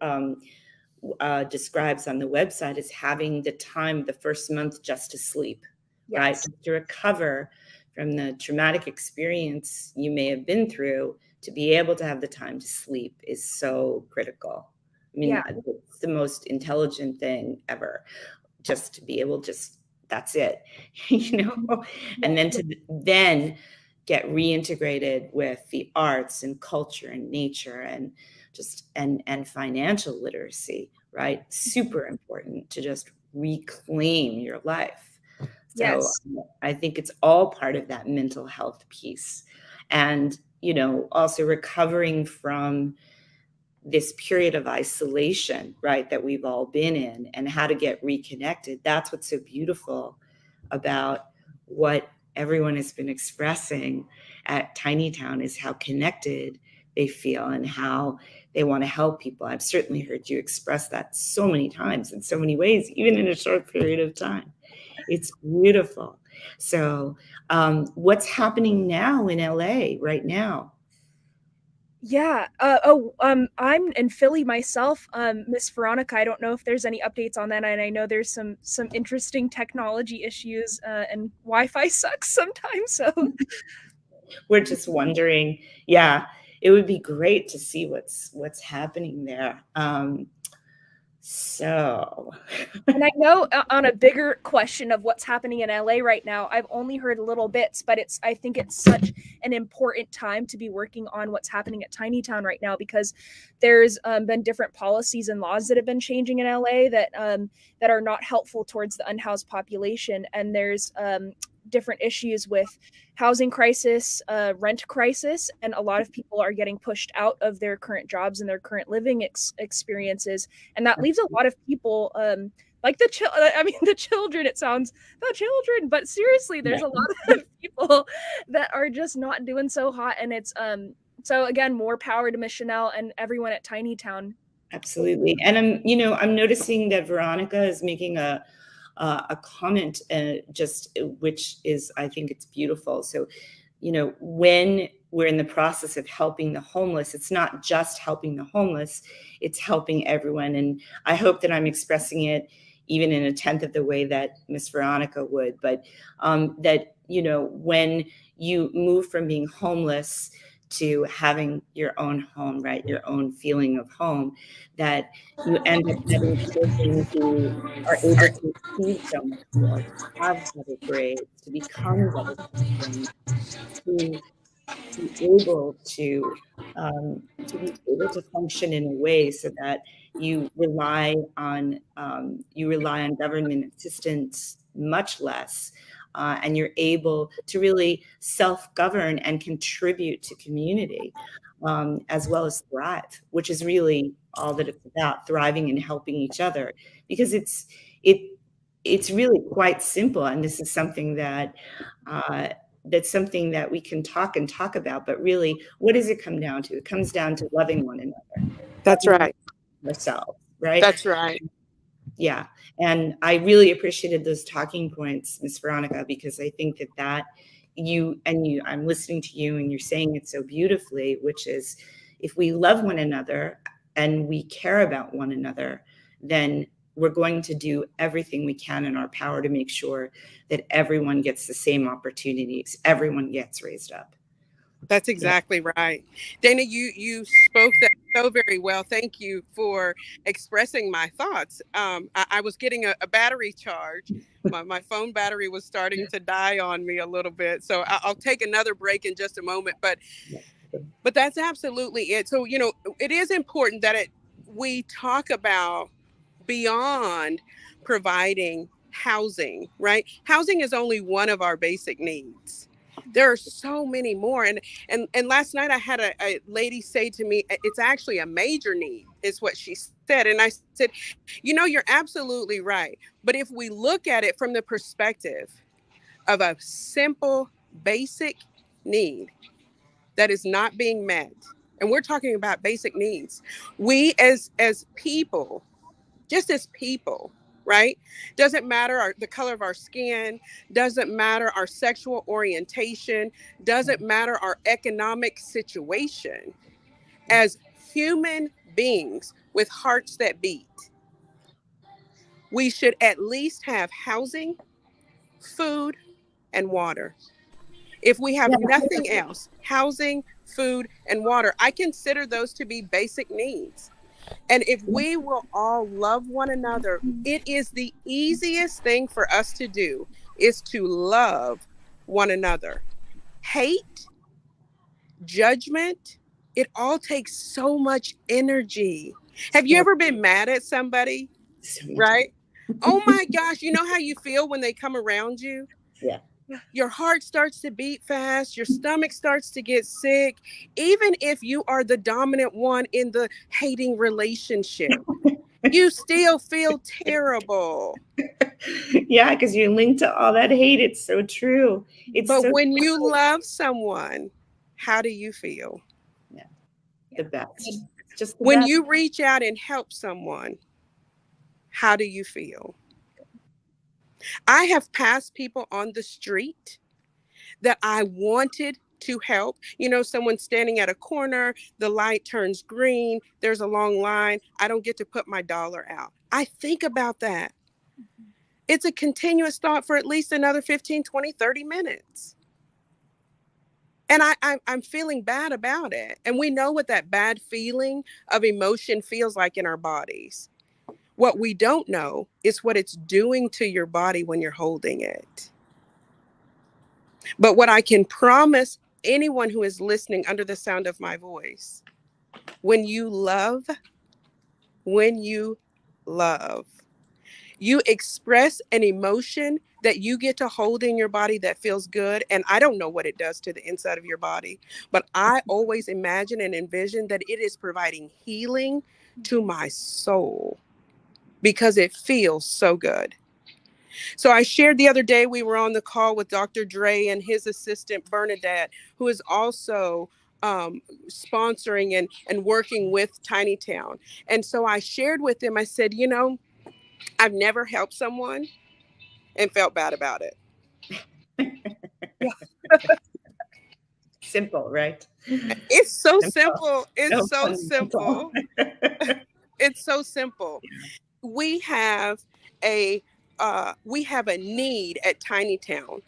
S11: describes on the website is having the time the first month just to sleep, yes, right? Just to recover from the traumatic experience you may have been through, to be able to have the time to sleep is so critical. I mean, yeah, it's the most intelligent thing ever, just to be able to that's it, and then to get reintegrated with the arts and culture and nature and just and financial literacy, right? Super important to just reclaim your life. So yes, I think it's all part of that mental health piece. And, also recovering from this period of isolation, right, that we've all been in, and how to get reconnected. That's what's so beautiful about what everyone has been expressing at Tiny Town, is how connected they feel and how they want to help people. I've certainly heard you express that so many times in so many ways, even in a short period of time. It's beautiful. So what's happening now in LA right now?
S9: Yeah. I'm in Philly myself. Miss Veronica, I don't know if there's any updates on that. And I know there's some interesting technology issues, and Wi-Fi sucks sometimes. So
S11: we're just wondering, yeah, it would be great to see what's happening there.
S9: And I know on a bigger question of what's happening in LA right now, I've only heard little bits, but I think it's such an important time to be working on what's happening at Tiny Town right now, because there's been different policies and laws that have been changing in LA that are not helpful towards the unhoused population. And there's different issues with housing crisis, rent crisis, and a lot of people are getting pushed out of their current jobs and their current living experiences, and that leaves a lot of people like the children. It sounds the children, but seriously, there's a lot of people that are just not doing so hot, and it's so again, more power to Miss Chanel and everyone at Tiny Town.
S11: Absolutely. And I'm noticing that Veronica is making a comment, which is, I think it's beautiful. So, when we're in the process of helping the homeless, it's not just helping the homeless, it's helping everyone. And I hope that I'm expressing it even in a tenth of the way that Miss Veronica would, but that, when you move from being homeless to having your own home, right? Your own feeling of home, that you end up having children who are able to achieve so much more, to have better grades, to become better citizens, to be able to function in a way so that you rely on government assistance much less, and you're able to really self-govern and contribute to community, as well as thrive, which is really all that it's about, thriving and helping each other, because it's really quite simple. And this is something that that's something that we can talk about, but really, what does it come down to? It comes down to loving one another.
S3: That's right.
S11: Ourselves, right?
S3: That's right.
S11: Yeah. And I really appreciated those talking points, Miss Veronica, because I think that I'm listening to you and you're saying it so beautifully, which is, if we love one another and we care about one another, then we're going to do everything we can in our power to make sure that everyone gets the same opportunities, everyone gets raised up.
S3: That's exactly right. Dana, you spoke that so very well. Thank you for expressing my thoughts. I was getting a battery charge. My phone battery was starting to die on me a little bit. So I'll take another break in just a moment. But that's absolutely it. So, it is important that we talk about beyond providing housing, right? Housing is only one of our basic needs. There are so many more. And last night I had a lady say to me, it's actually a major need, is what she said. And I said, you're absolutely right. But if we look at it from the perspective of a simple, basic need that is not being met, and we're talking about basic needs, we as people, just as people, right? Doesn't matter the color of our skin, doesn't matter our sexual orientation, doesn't matter our economic situation. As human beings with hearts that beat, we should at least have housing, food, and water. If we have nothing else, housing, food, and water, I consider those to be basic needs. And if we will all love one another, it is the easiest thing for us to do, is to love one another. Hate, judgment, it all takes so much energy. Have you ever been mad at somebody? Right? Oh my gosh, you know how you feel when they come around you?
S11: Yeah.
S3: Your heart starts to beat fast. Your stomach starts to get sick. Even if you are the dominant one in the hating relationship, you still feel terrible.
S11: Yeah, because you're linked to all that hate. It's so true.
S3: But when you love someone, how do you feel?
S11: Yeah, the best. It's just
S3: when you reach out and help someone, how do you feel? I have passed people on the street that I wanted to help. Someone standing at a corner, the light turns green, there's a long line, I don't get to put my dollar out. I think about that. It's a continuous thought for at least another 15, 20, 30 minutes. And I'm feeling bad about it. And we know what that bad feeling of emotion feels like in our bodies. What we don't know is what it's doing to your body when you're holding it. But what I can promise anyone who is listening under the sound of my voice, when you love, you express an emotion that you get to hold in your body that feels good. And I don't know what it does to the inside of your body, but I always imagine and envision that it is providing healing to my soul because it feels so good. So I shared the other day, we were on the call with Dr. Dre and his assistant Bernadette, who is also sponsoring and working with Tiny Town. And so I shared with them, I said, you know, I've never helped someone and felt bad about it.
S11: Simple, right?
S3: It's so simple. It's so simple. It's so simple. We have a need at Tiny Town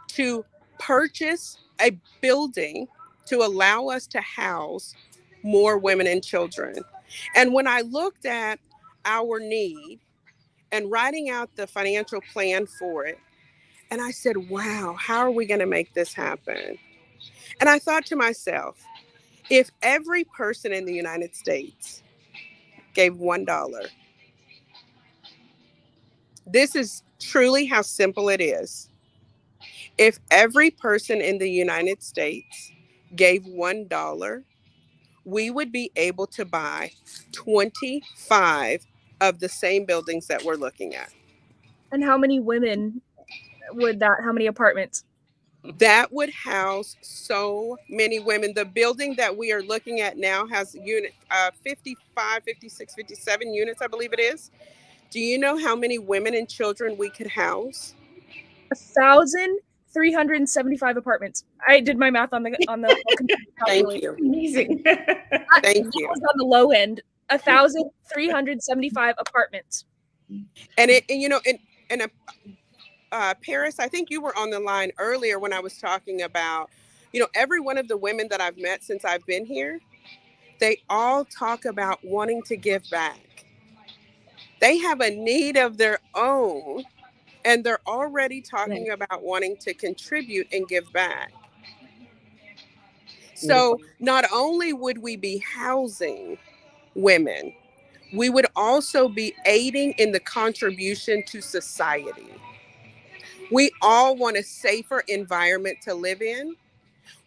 S3: to purchase a building to allow us to house more women and children. And when I looked at our need and writing out the financial plan for it, and I said, wow, how are we going to make this happen? And I thought to myself, if every person in the United States gave $1, this is truly how simple it is. If every person in the United States gave $1, we would be able to buy 25 of the same buildings that we're looking at.
S9: And how many women would that, how many apartments?
S3: That would house so many women. The building that we are looking at now has 55, 56, 57 units, I believe it is. Do you know how many women and children we could house?
S9: 1,375 apartments. I did my math on the
S3: Thank you.
S11: Amazing.
S3: Thank you.
S9: That was on the low end. 1,375 apartments.
S3: And it, and, you know, and Paris, I think you were on the line earlier when I was talking about, you know, every one of the women that I've met since I've been here, they all talk about wanting to give back. They have a need of their own, and they're already talking about wanting to contribute and give back. So not only would we be housing women, we would also be aiding in the contribution to society. We all want a safer environment to live in.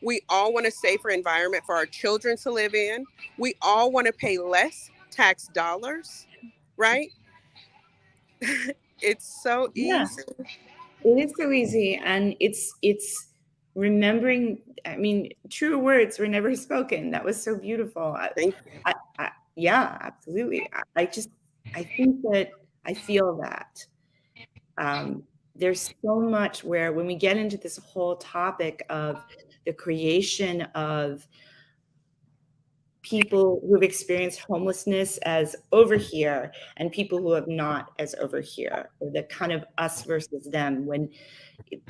S3: We all want a safer environment for our children to live in. We all want to pay less tax dollars, right? It's so easy.
S11: Yeah, it is so easy. And it's remembering, I mean, true words were never spoken. That was so beautiful. Yeah, absolutely. I think that I feel that. There's so much where when we get into this whole topic of the creation of people who've experienced homelessness as over here and people who have not as over here, or the kind of us versus them, when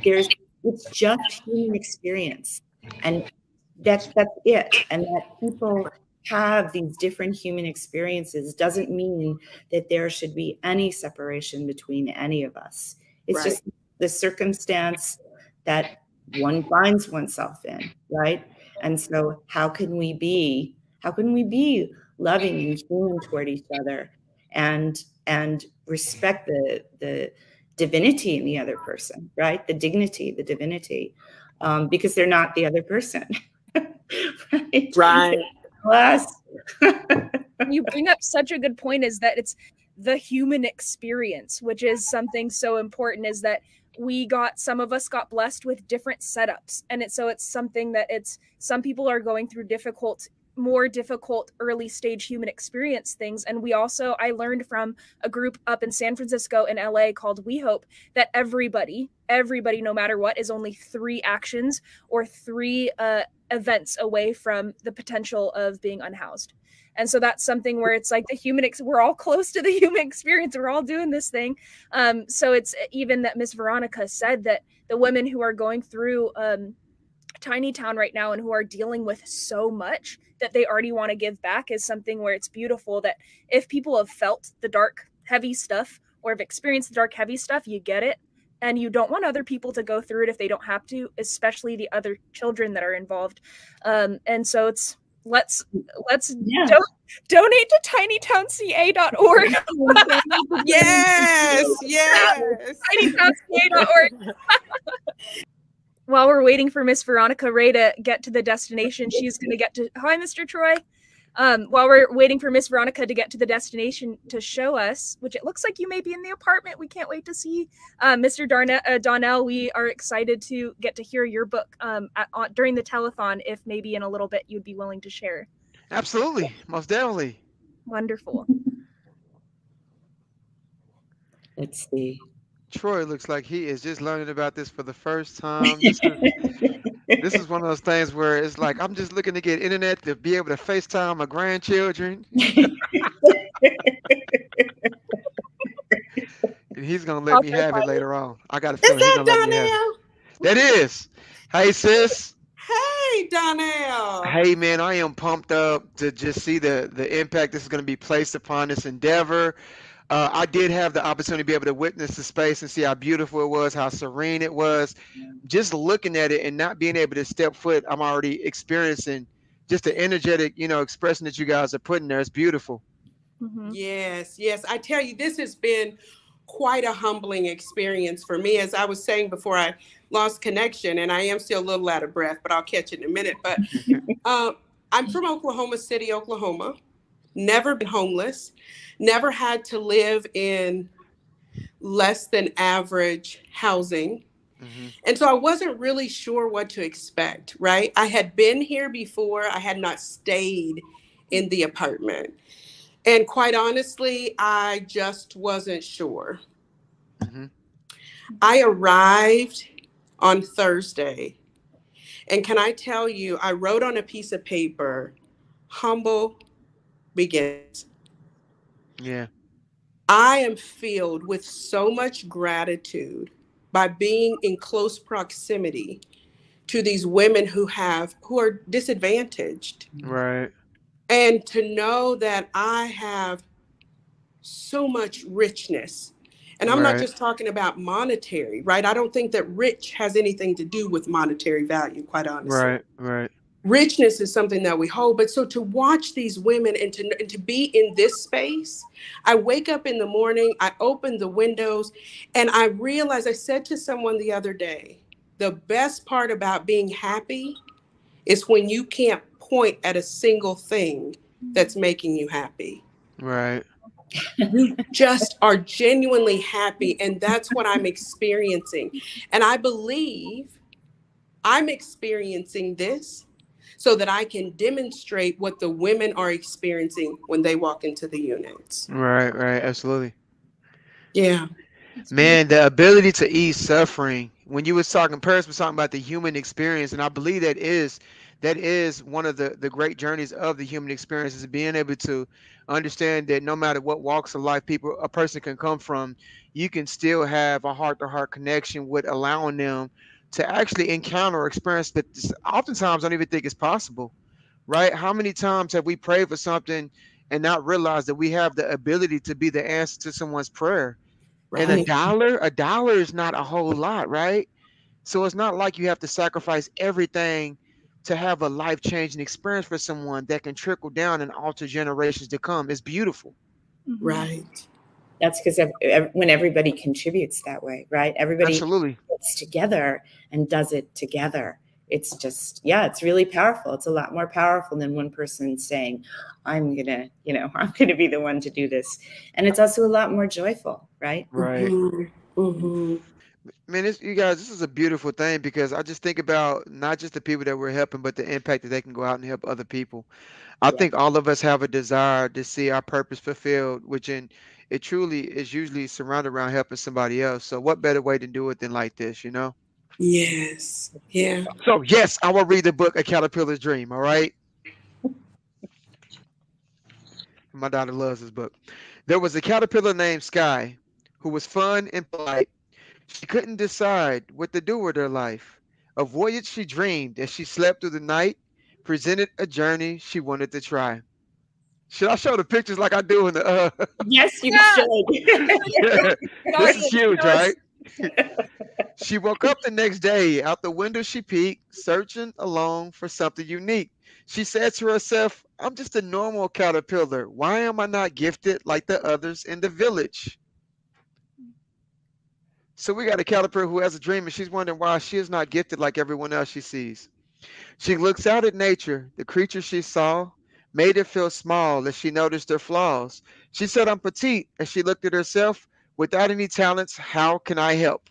S11: it's just human experience, and that's it. And that people have these different human experiences doesn't mean that there should be any separation between any of us. It's just the circumstance that one finds oneself in, right? And so how can we be loving and human toward each other, and respect the divinity in the other person, right? The dignity, the divinity, because they're not the other person.
S3: Right.
S11: Plus.
S9: You bring up such a good point, is that it's the human experience, which is something so important, is that some of us got blessed with different setups. And it's something that some people are going through more difficult early stage human experience things. And I learned from a group up in San Francisco and LA called We Hope that everybody, no matter what, is only 3 actions or 3 events away from the potential of being unhoused. And so that's something where it's like we're all close to the human experience. We're all doing this thing. So it's even that Miss Veronica said that the women who are going through Tiny Town right now and who are dealing with so much that they already want to give back is something where it's beautiful that if people have felt the dark, heavy stuff or have experienced the dark, heavy stuff, you get it. And you don't want other people to go through it if they don't have to, especially the other children that are involved. And so it's, let's donate to tinytownca.org.
S3: Yes. Yes.
S9: TinyCosplay.org. While we're waiting for Miss Veronica Ray to get to the destination, she's going to get to. Hi, Mr. Troy. While we're waiting for Miss Veronica to get to the destination to show us, which it looks like you may be in the apartment. We can't wait to see. Mr. Donnell, we are excited to get to hear your book during the telethon, if maybe in a little bit you'd be willing to share.
S12: Absolutely. Most definitely.
S9: Wonderful.
S11: Let's see.
S12: Troy looks like he is just learning about this for the first time. This is one of those things where it's like, I'm just looking to get internet to be able to FaceTime my grandchildren. And he's going to let me have it later on. I got a feeling he's going to let me have it. That is. Hey, sis.
S3: Hey, Donnell.
S12: Hey, man, I am pumped up to just see the impact this is going to be placed upon this endeavor. I did have the opportunity to be able to witness the space and see how beautiful it was, how serene it was. Just looking at it and not being able to step foot, I'm already experiencing just the energetic, expression that you guys are putting there. It's beautiful.
S3: Mm-hmm. Yes. I tell you, this has been quite a humbling experience for me. As I was saying before I lost connection, and I am still a little out of breath, but I'll catch it in a minute. But I'm from Oklahoma City, Oklahoma. Never been homeless, never had to live in less than average housing. Mm-hmm. And so I wasn't really sure what to expect, right? I had been here before. I had not stayed in the apartment. And quite honestly, I just wasn't sure. Mm-hmm. I arrived on Thursday. And can I tell you, I wrote on a piece of paper, humble begins.
S12: Yeah.
S3: I am filled with so much gratitude by being in close proximity to these women who are disadvantaged.
S12: Right.
S3: And to know that I have so much richness. And I'm not just talking about monetary, right? I don't think that rich has anything to do with monetary value, quite honestly.
S12: Right.
S3: Richness is something that we hold. But so to watch these women and to be in this space, I wake up in the morning, I open the windows, and I realize, I said to someone the other day, the best part about being happy is when you can't point at a single thing that's making you happy.
S12: Right.
S3: You just are genuinely happy. And that's what I'm experiencing. And I believe I'm experiencing this so that I can demonstrate what the women are experiencing when they walk into the units.
S12: Right. Absolutely.
S3: Yeah.
S12: Man, the ability to ease suffering. When you was talking, Paris was talking about the human experience, and I believe that is one of the great journeys of the human experience, is being able to understand that no matter what walks of life a person can come from, you can still have a heart-to-heart connection with allowing them to actually encounter or experience that oftentimes don't even think it's possible, right? How many times have we prayed for something and not realized that we have the ability to be the answer to someone's prayer? Right. And a dollar is not a whole lot, right? So it's not like you have to sacrifice everything to have a life-changing experience for someone that can trickle down and alter generations to come. It's beautiful.
S3: Right.
S11: That's because when everybody contributes that way, right? Everybody
S12: absolutely
S11: gets together and does it together. It's just, it's really powerful. It's a lot more powerful than one person saying, I'm going to be the one to do this. And it's also a lot more joyful, right?
S12: Right.
S3: Mm-hmm. Mm-hmm.
S12: Man, you guys, this is a beautiful thing, because I just think about not just the people that we're helping, but the impact that they can go out and help other people. I think all of us have a desire to see our purpose fulfilled, it truly is usually surrounded around helping somebody else. So what better way to do it than like this,
S3: Yes. Yeah.
S12: So yes, I will read the book, A Caterpillar's Dream. All right. My daughter loves this book. There was a caterpillar named Sky who was fun and polite. She couldn't decide what to do with her life. A voyage she dreamed as she slept through the night presented a journey she wanted to try. Should I show the pictures like I do in the
S11: Yes, you should.
S12: This is huge, right? She woke up the next day. Out the window she peeked, searching alone for something unique. She said to herself, I'm just a normal caterpillar. Why am I not gifted like the others in the village? So we got a caterpillar who has a dream, and she's wondering why she is not gifted like everyone else she sees. She looks out at nature. The creature she saw made her feel small as she noticed her flaws. She said, I'm petite, as she looked at herself. Without any talents, how can I help?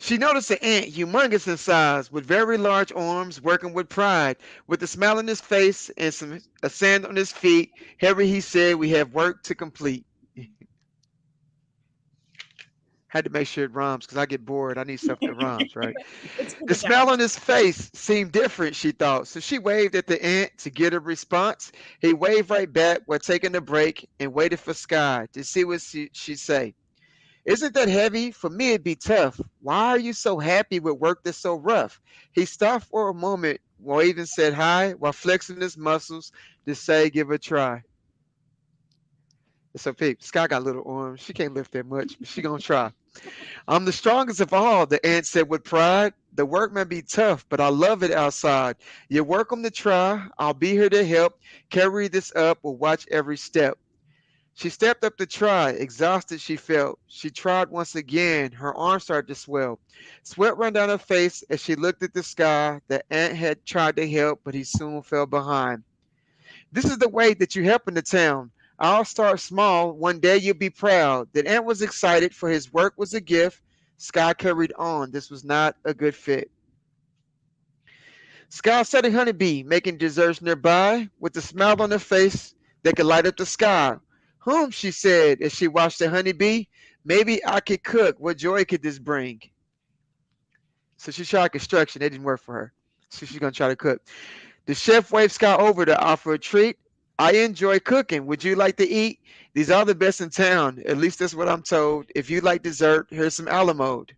S12: She noticed an ant, humongous in size, with very large arms, working with pride. With a smile on his face and a sand on his feet, Harry, he said, we have work to complete. Had to make sure it rhymes because I get bored. I need stuff that rhymes, right?
S9: It's for
S12: The
S9: the
S12: smile
S9: challenge.
S12: on his face seemed different, she thought. So she waved at the ant to get a response. He waved right back while taking a break and waited for Sky to see what she'd say. Isn't that heavy? For me, it'd be tough. Why are you so happy with work that's so rough? He stopped for a moment, waving said hi while flexing his muscles to say, give it a try. So, Pete, Sky got little arms. She can't lift that much, but she gonna try. I'm the strongest of all, the ant said with pride. The work may be tough, but I love it outside. You're welcome to try. I'll be here to help. Carry this up. We'll watch every step. She stepped up to try. Exhausted she felt. She tried once again. Her arms started to swell. Sweat ran down her face as she looked at the sky. The ant had tried to help, but he soon fell behind. This is the way that you help in the town. I'll start small. One day you'll be proud. The ant was excited, for his work was a gift. Sky carried on. This was not a good fit. Sky said a honeybee, making desserts nearby, with a smile on her face that could light up the sky. She said as she watched the honeybee. Maybe I could cook. What joy could this bring? So she tried construction. It didn't work for her. So she's going to try to cook. The chef waved Sky over to offer a treat. I enjoy cooking. Would you like to eat? These are the best in town. At least that's what I'm told. If you like dessert, here's some a la mode.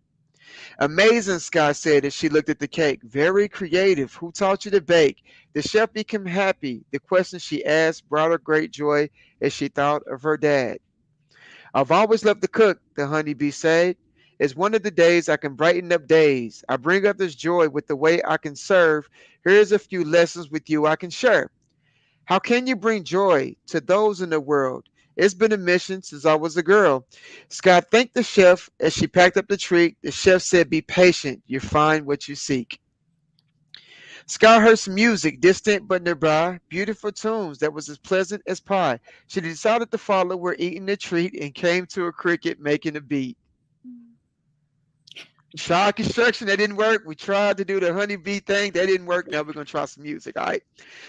S12: Amazing, Sky said as she looked at the cake. Very creative. Who taught you to bake? The chef became happy. The question she asked brought her great joy as she thought of her dad. I've always loved to cook, the honeybee said. It's one of the days I can brighten up days. I bring others joy with the way I can serve. Here's a few lessons with you I can share. How can you bring joy to those in the world? It's been a mission since I was a girl. Scott thanked the chef as she packed up the treat. The chef said, be patient. You find what you seek. Scott heard some music, distant but nearby, beautiful tunes that was as pleasant as pie. She decided to follow where eating the treat and came to a cricket making a beat. Tried construction, that didn't work. We tried to do the honeybee thing, that didn't work. Now we're going to try some music, all right?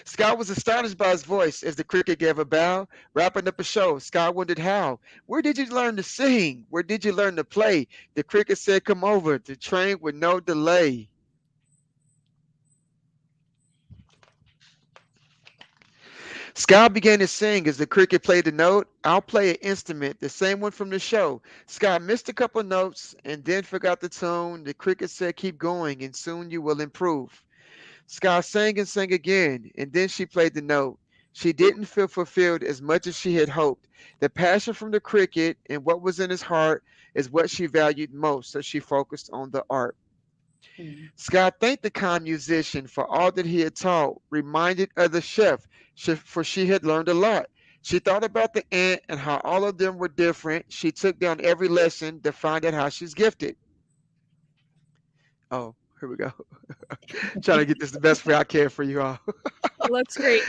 S12: Scott was astonished by his voice as the cricket gave a bow, wrapping up a show. Scott wondered how. Where did you learn to sing? Where did you learn to play? The cricket said, come over to train with no delay. Scott began to sing as the cricket played the note. I'll play an instrument, the same one from the show. Scott missed a couple notes and then forgot the tune. The cricket said, keep going and soon you will improve. Scott sang and sang again, and then she played the note. She didn't feel fulfilled as much as she had hoped. The passion from the cricket and what was in his heart is what she valued most, so she focused on the art. Scott thanked the kind musician for all that he had taught, reminded of the chef, for she had learned a lot. She thought about the ant and how all of them were different. She took down every lesson to find out how she's gifted. Oh, here we go. Trying to get this the best way I can for you all.
S9: Looks great.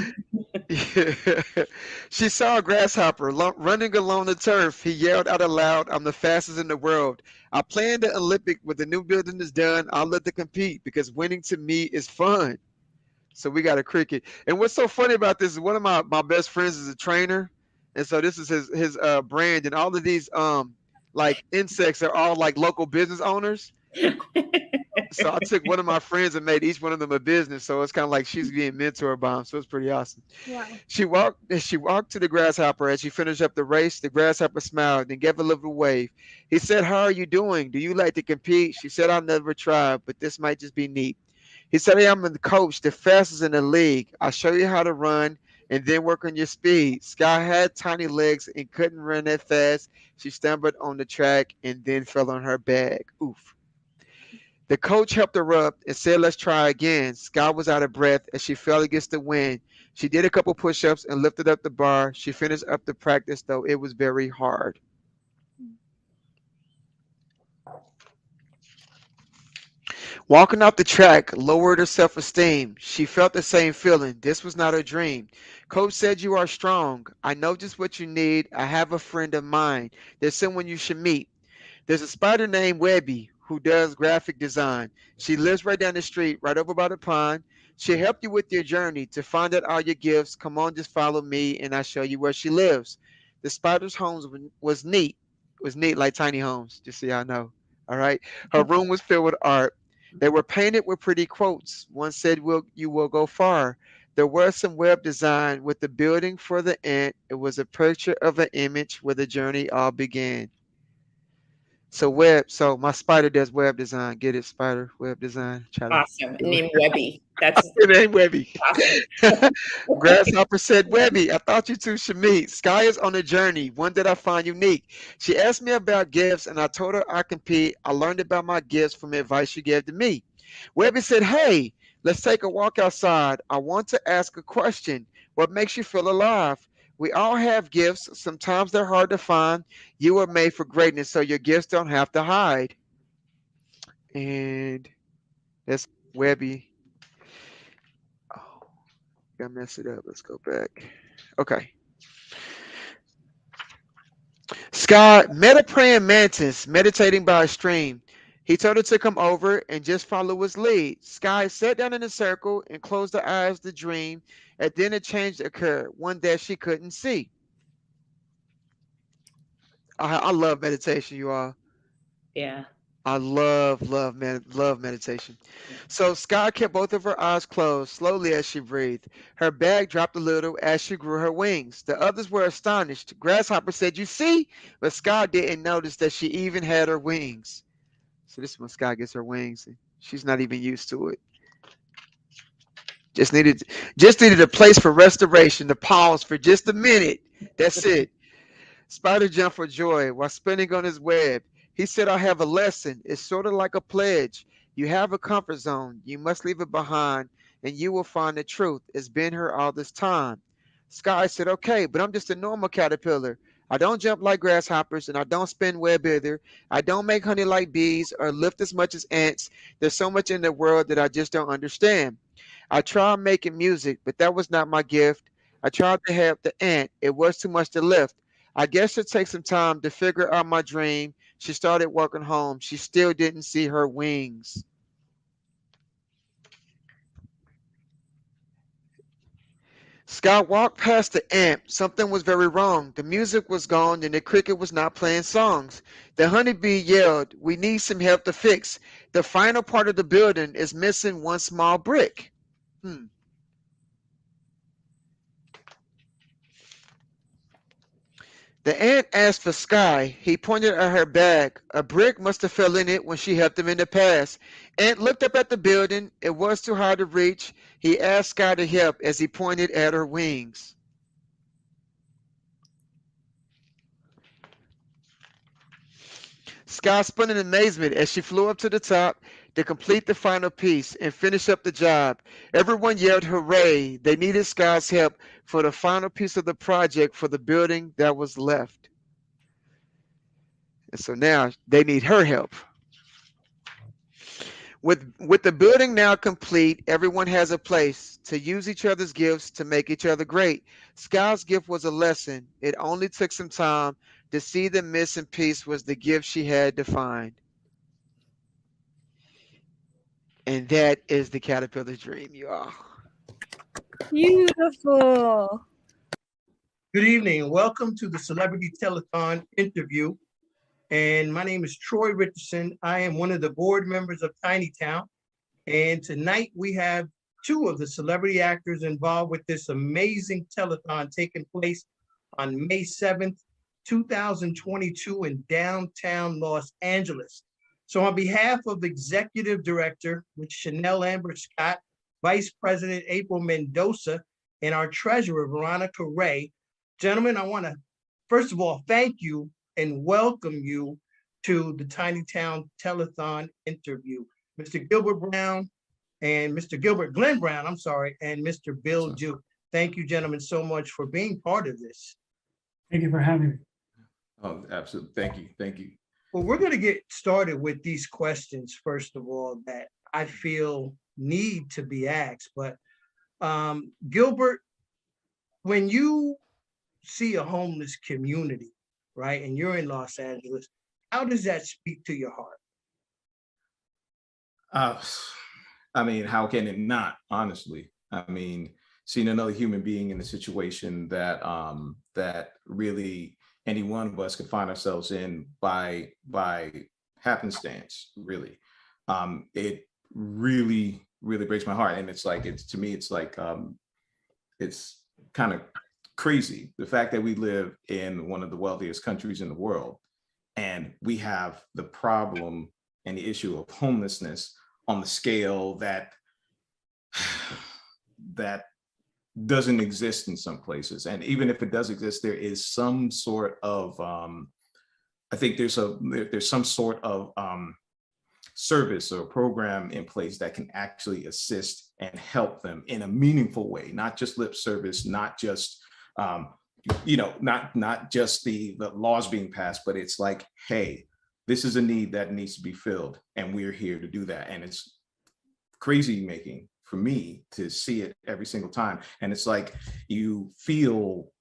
S12: She saw a grasshopper running along the turf. He yelled out aloud, I'm the fastest in the world. I planned the Olympic. When the new building is done, I'll let them compete because winning to me is fun. So we got a cricket. And what's so funny about this is one of my best friends is a trainer. And so this is his brand. And all of these like insects are all like local business owners. So I took one of my friends and made each one of them a business. So it's kind of like she's being mentored by him. So it's pretty awesome.
S9: Wow.
S12: She walked to the grasshopper. As she finished up the race, the grasshopper smiled and gave a little wave. He said, how are you doing? Do you like to compete? She said, I'll never try, but this might just be neat. He said, hey, I'm the coach, the fastest in the league. I'll show you how to run and then work on your speed. Sky had tiny legs and couldn't run that fast. She stumbled on the track and then fell on her back. Oof. The coach helped her up and said, let's try again. Sky was out of breath as she fell against the wind. She did a couple push-ups and lifted up the bar. She finished up the practice, though it was very hard. Walking off the track lowered her self-esteem. She felt the same feeling. This was not a dream. Coach said, "You are strong. I know just what you need. I have a friend of mine. There's someone you should meet. There's a spider named Webby who does graphic design. She lives right down the street, right over by the pond. She'll help you with your journey to find out all your gifts. Come on, just follow me and I'll show you where she lives." The spider's home was neat. It was neat like tiny homes, just so y'all know. All right. Her room was filled with art. They were painted with pretty quotes. One said, "You will go far." There was some web design with the building for the ant. It was a picture of an image where the journey all began. So my spider does web design. Get it, spider web design. Try to
S11: Awesome. Named Webby. That's
S12: name Webby.
S11: awesome.
S12: Grasshopper said, "Webby, I thought you two should meet. Sky is on a journey, one that I find unique. She asked me about gifts, and I told her I compete. I learned about my gifts from advice you gave to me." Webby said, "Hey, let's take a walk outside. I want to ask a question. What makes you feel alive? We all have gifts. Sometimes they're hard to find. You were made for greatness, so your gifts don't have to hide." And that's Webby. Oh, I messed it up. Let's go back. Okay. Scott met a praying mantis meditating by a stream. He told her to come over and just follow his lead. Sky sat down in a circle and closed her eyes to dream, and then a change occurred, one that she couldn't see. I love meditation, you all.
S11: Yeah.
S12: I love meditation. So Sky kept both of her eyes closed slowly as she breathed. Her bag dropped a little as she grew her wings. The others were astonished. Grasshopper said, "You see?" But Sky didn't notice that she even had her wings. So this is when Sky gets her wings. She's not even used to it. Just needed just needed a place for restoration, to pause for just a minute. That's it. Spider jumped for joy while spinning on his web. He said, "I have a lesson. It's sort of like a pledge. You have a comfort zone. You must leave it behind, and you will find the truth. It's been here all this time." Sky said, "Okay, but I'm just a normal caterpillar. I don't jump like grasshoppers, and I don't spin web either. I don't make honey like bees or lift as much as ants. There's so much in the world that I just don't understand. I tried making music, but that was not my gift. I tried to help the ant. It was too much to lift. I guess it takes some time to figure out my dream." She started walking home. She still didn't see her wings. Scott walked past the ant. Something was very wrong. The music was gone and the cricket was not playing songs. The honeybee yelled, "We need some help to fix. The final part of the building is missing one small brick." The ant asked for Sky. He pointed at her bag. A brick must have fell in it when she helped him in the past. Ant looked up at the building. It was too hard to reach. He asked Sky to help as he pointed at her wings. Sky spun in amazement as she flew up to the top to complete the final piece and finish up the job. Everyone yelled hooray. They needed Sky's help for the final piece of the project for the building that was left. And so now they need her help. With the building now complete, everyone has a place to use each other's gifts to make each other great. Sky's gift was a lesson. It only took some time to see the missing piece was the gift she had to find. And that is the caterpillar's dream, you all.
S9: Beautiful.
S2: Good evening and welcome to the Celebrity Telethon interview. And my name is Troy Richardson. I am one of the board members of Tiny Town. And tonight we have two of the celebrity actors involved with this amazing telethon taking place on May 7th, 2022 in downtown Los Angeles. So on behalf of Executive Director, with Chanel Amber Scott, Vice President April Mendoza, and our Treasurer, Veronica Ray, gentlemen, I want to, first of all, thank you and welcome you to the Tiny Town Telethon interview. Mr. Gilbert Brown and Mr. Gilbert Glenn Brown, I'm sorry, and Mr. Bill Duke. Thank you, gentlemen, so much for being part of this.
S13: Thank you for having me.
S14: Oh, absolutely. Thank you. Thank you.
S2: Well, we're going to get started with these questions, first of all, that I feel need to be asked. But Gilbert, when you see a homeless community, right, and you're in Los Angeles, how does that speak to your heart?
S13: I mean, how can it not, honestly? I mean, seeing another human being in a situation that that really any one of us could find ourselves in by happenstance, really. It really, really breaks my heart. And it's like, to me, it's like, it's kind of crazy. The fact that we live in one of the wealthiest countries in the world, and we have the problem and the issue of homelessness on the scale that doesn't exist in some places. And even if it does exist, there is some sort of I think there's some sort of service or program in place that can actually assist and help them in a meaningful way, not just lip service, not just not just the laws being passed, but it's like, hey, this is a need that needs to be filled, and we're here to do that. And it's crazy making for me to see it every single time. And it's like, you feel,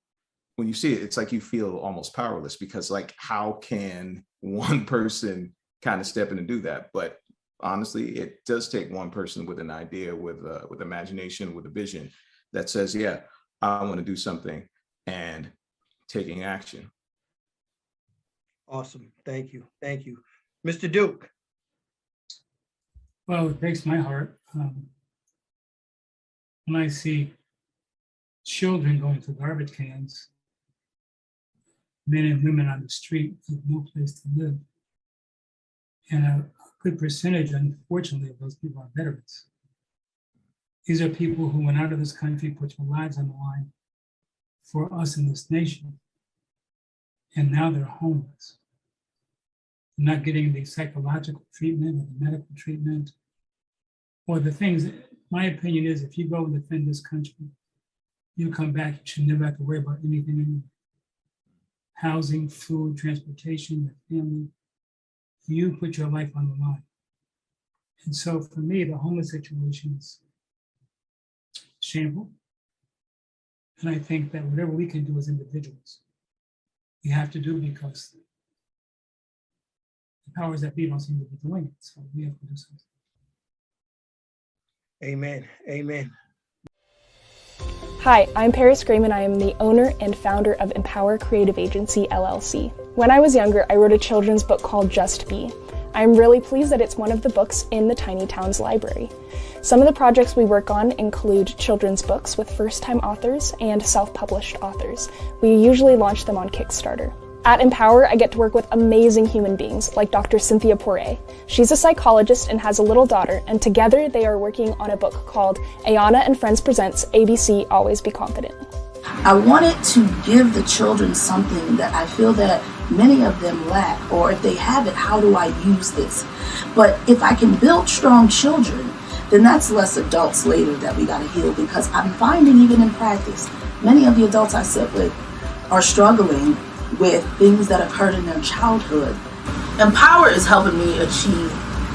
S13: when you see it, it's like you feel almost powerless, because like, how can one person kind of step in and do that? But honestly, it does take one person with an idea, with imagination, with a vision that says, yeah, I want to do something, and taking action.
S2: Awesome. Thank you. Thank you. Mr. Duke.
S14: Well, it breaks my heart when I see children going to garbage cans, men and women on the street with no place to live. And a good percentage, unfortunately, of those people are veterans. These are people who went out of this country, put their lives on the line for us in this nation. And now they're homeless. They're not getting the psychological treatment or the medical treatment or the things. My opinion is, if you go and defend this country, you come back, you should never have to worry about anything anymore. Housing, food, transportation, your family. You put your life on the line. And so for me, the homeless situation is shameful. And I think that whatever we can do as individuals, we have to do, because the powers that be don't seem to be doing it. So we have to do something.
S2: Amen. Amen.
S9: Hi, I'm Paris Grayman. I am the owner and founder of Empower Creative Agency, LLC. When I was younger, I wrote a children's book called Just Be. I'm really pleased that it's one of the books in the Tiny Towns library. Some of the projects we work on include children's books with first-time authors and self-published authors. We usually launch them on Kickstarter. At Empower, I get to work with amazing human beings like Dr. Cynthia Poirier. She's a psychologist and has a little daughter, and together they are working on a book called Ayana and Friends Presents ABC Always Be Confident.
S15: I wanted to give the children something that I feel that many of them lack, or if they have it, how do I use this? But if I can build strong children, then that's less adults later that we gotta heal, because I'm finding even in practice, many of the adults I sit with are struggling with things that occurred in their childhood. Empower is helping me achieve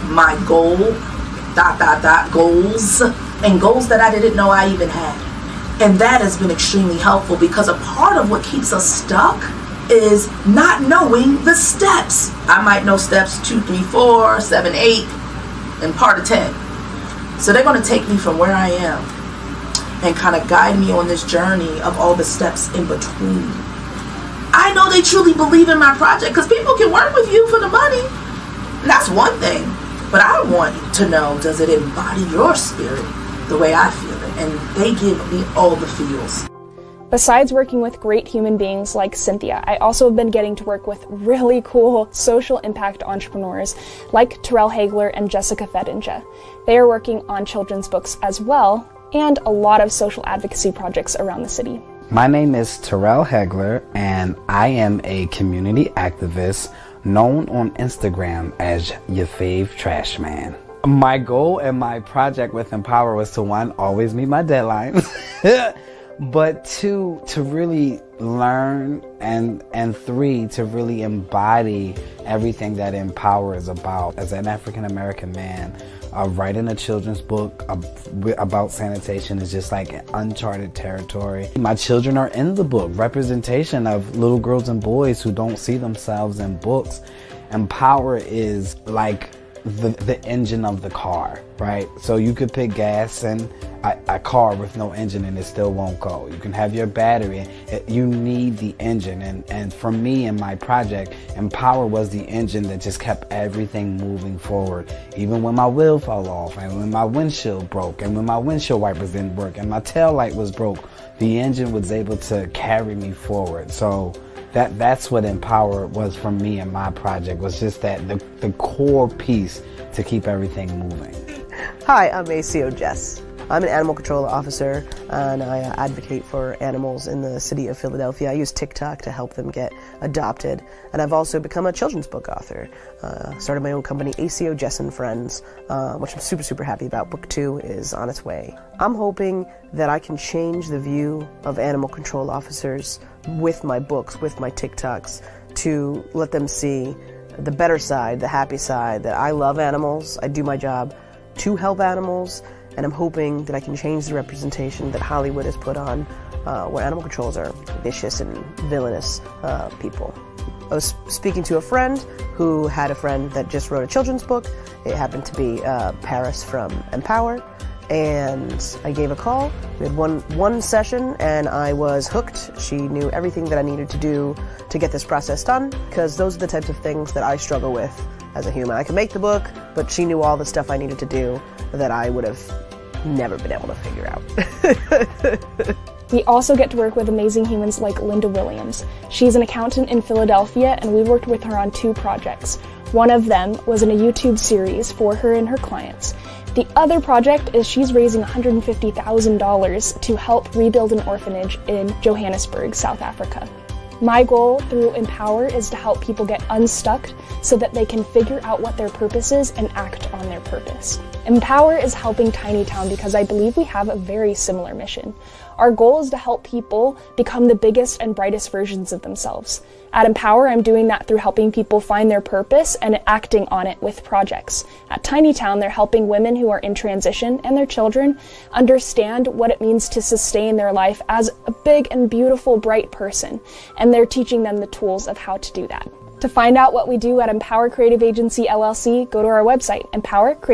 S15: my goal, goals, and goals that I didn't know I even had. And that has been extremely helpful, because a part of what keeps us stuck is not knowing the steps. I might know steps 2, 3, 4, 7, 8, and part of 10. So they're going to take me from where I am and kind of guide me on this journey of all the steps in between. I know they truly believe in my project, because people can work with you for the money. And that's one thing. But I want to know, does it embody your spirit the way I feel it? And they give me all the feels.
S9: Besides working with great human beings like Cynthia, I also have been getting to work with really cool social impact entrepreneurs like Terrell Hagler and Jessica Fedinja. They are working on children's books as well, and a lot of social advocacy projects around the city.
S16: My name is Terrell Hagler, and I am a community activist known on Instagram as your fave trash man. My goal and my project with Empower was to, 1, always meet my deadlines, but 2, to really learn, and 3, to really embody everything that Empower is about. As an African American man Writing a children's book about sanitation is just like uncharted territory. My children are in the book, representation of little girls and boys who don't see themselves in books. Empower is like the engine of the car, right? So you could put gas in a car with no engine and it still won't go. You can have your battery. You need the engine. And for me in my project, Empower was the engine that just kept everything moving forward. Even when my wheel fell off and when my windshield broke and when my windshield wipers didn't work and my tail light was broke, the engine was able to carry me forward. So that's what Empower was for me in my project, was just that the core piece to keep everything moving.
S17: Hi, I'm ACO Jess. I'm an animal control officer and I advocate for animals in the city of Philadelphia. I use TikTok to help them get adopted, and I've also become a children's book author. Started my own company, ACO Jess and Friends, which I'm super happy about. Book 2 is on its way. I'm hoping that I can change the view of animal control officers with my books, with my TikToks, to let them see the better side, the happy side, that I love animals, I do my job to help animals, and I'm hoping that I can change the representation that Hollywood has put on where animal controls are vicious and villainous people. I was speaking to a friend who had a friend that just wrote a children's book. It happened to be Paris from Empower, and I gave a call. We had one session and I was hooked. She knew everything that I needed to do to get this process done, because those are the types of things that I struggle with as a human. I could make the book, but she knew all the stuff I needed to do that I would have never been able to figure out.
S9: We also get to work with amazing humans like Linda Williams. She's an accountant in Philadelphia, and we worked with her on 2 projects. One of them was in a YouTube series for her and her clients. The other project is she's raising $150,000 to help rebuild an orphanage in Johannesburg, South Africa. My goal through Empower is to help people get unstuck so that they can figure out what their purpose is and act on their purpose. Empower is helping Tiny Town because I believe we have a very similar mission. Our goal is to help people become the biggest and brightest versions of themselves. At Empower, I'm doing that through helping people find their purpose and acting on it with projects. At Tiny Town, they're helping women who are in transition and their children understand what it means to sustain their life as a big and beautiful, bright person, and they're teaching them the tools of how to do that. To find out what we do at Empower Creative Agency LLC, go to our website, Empower Creative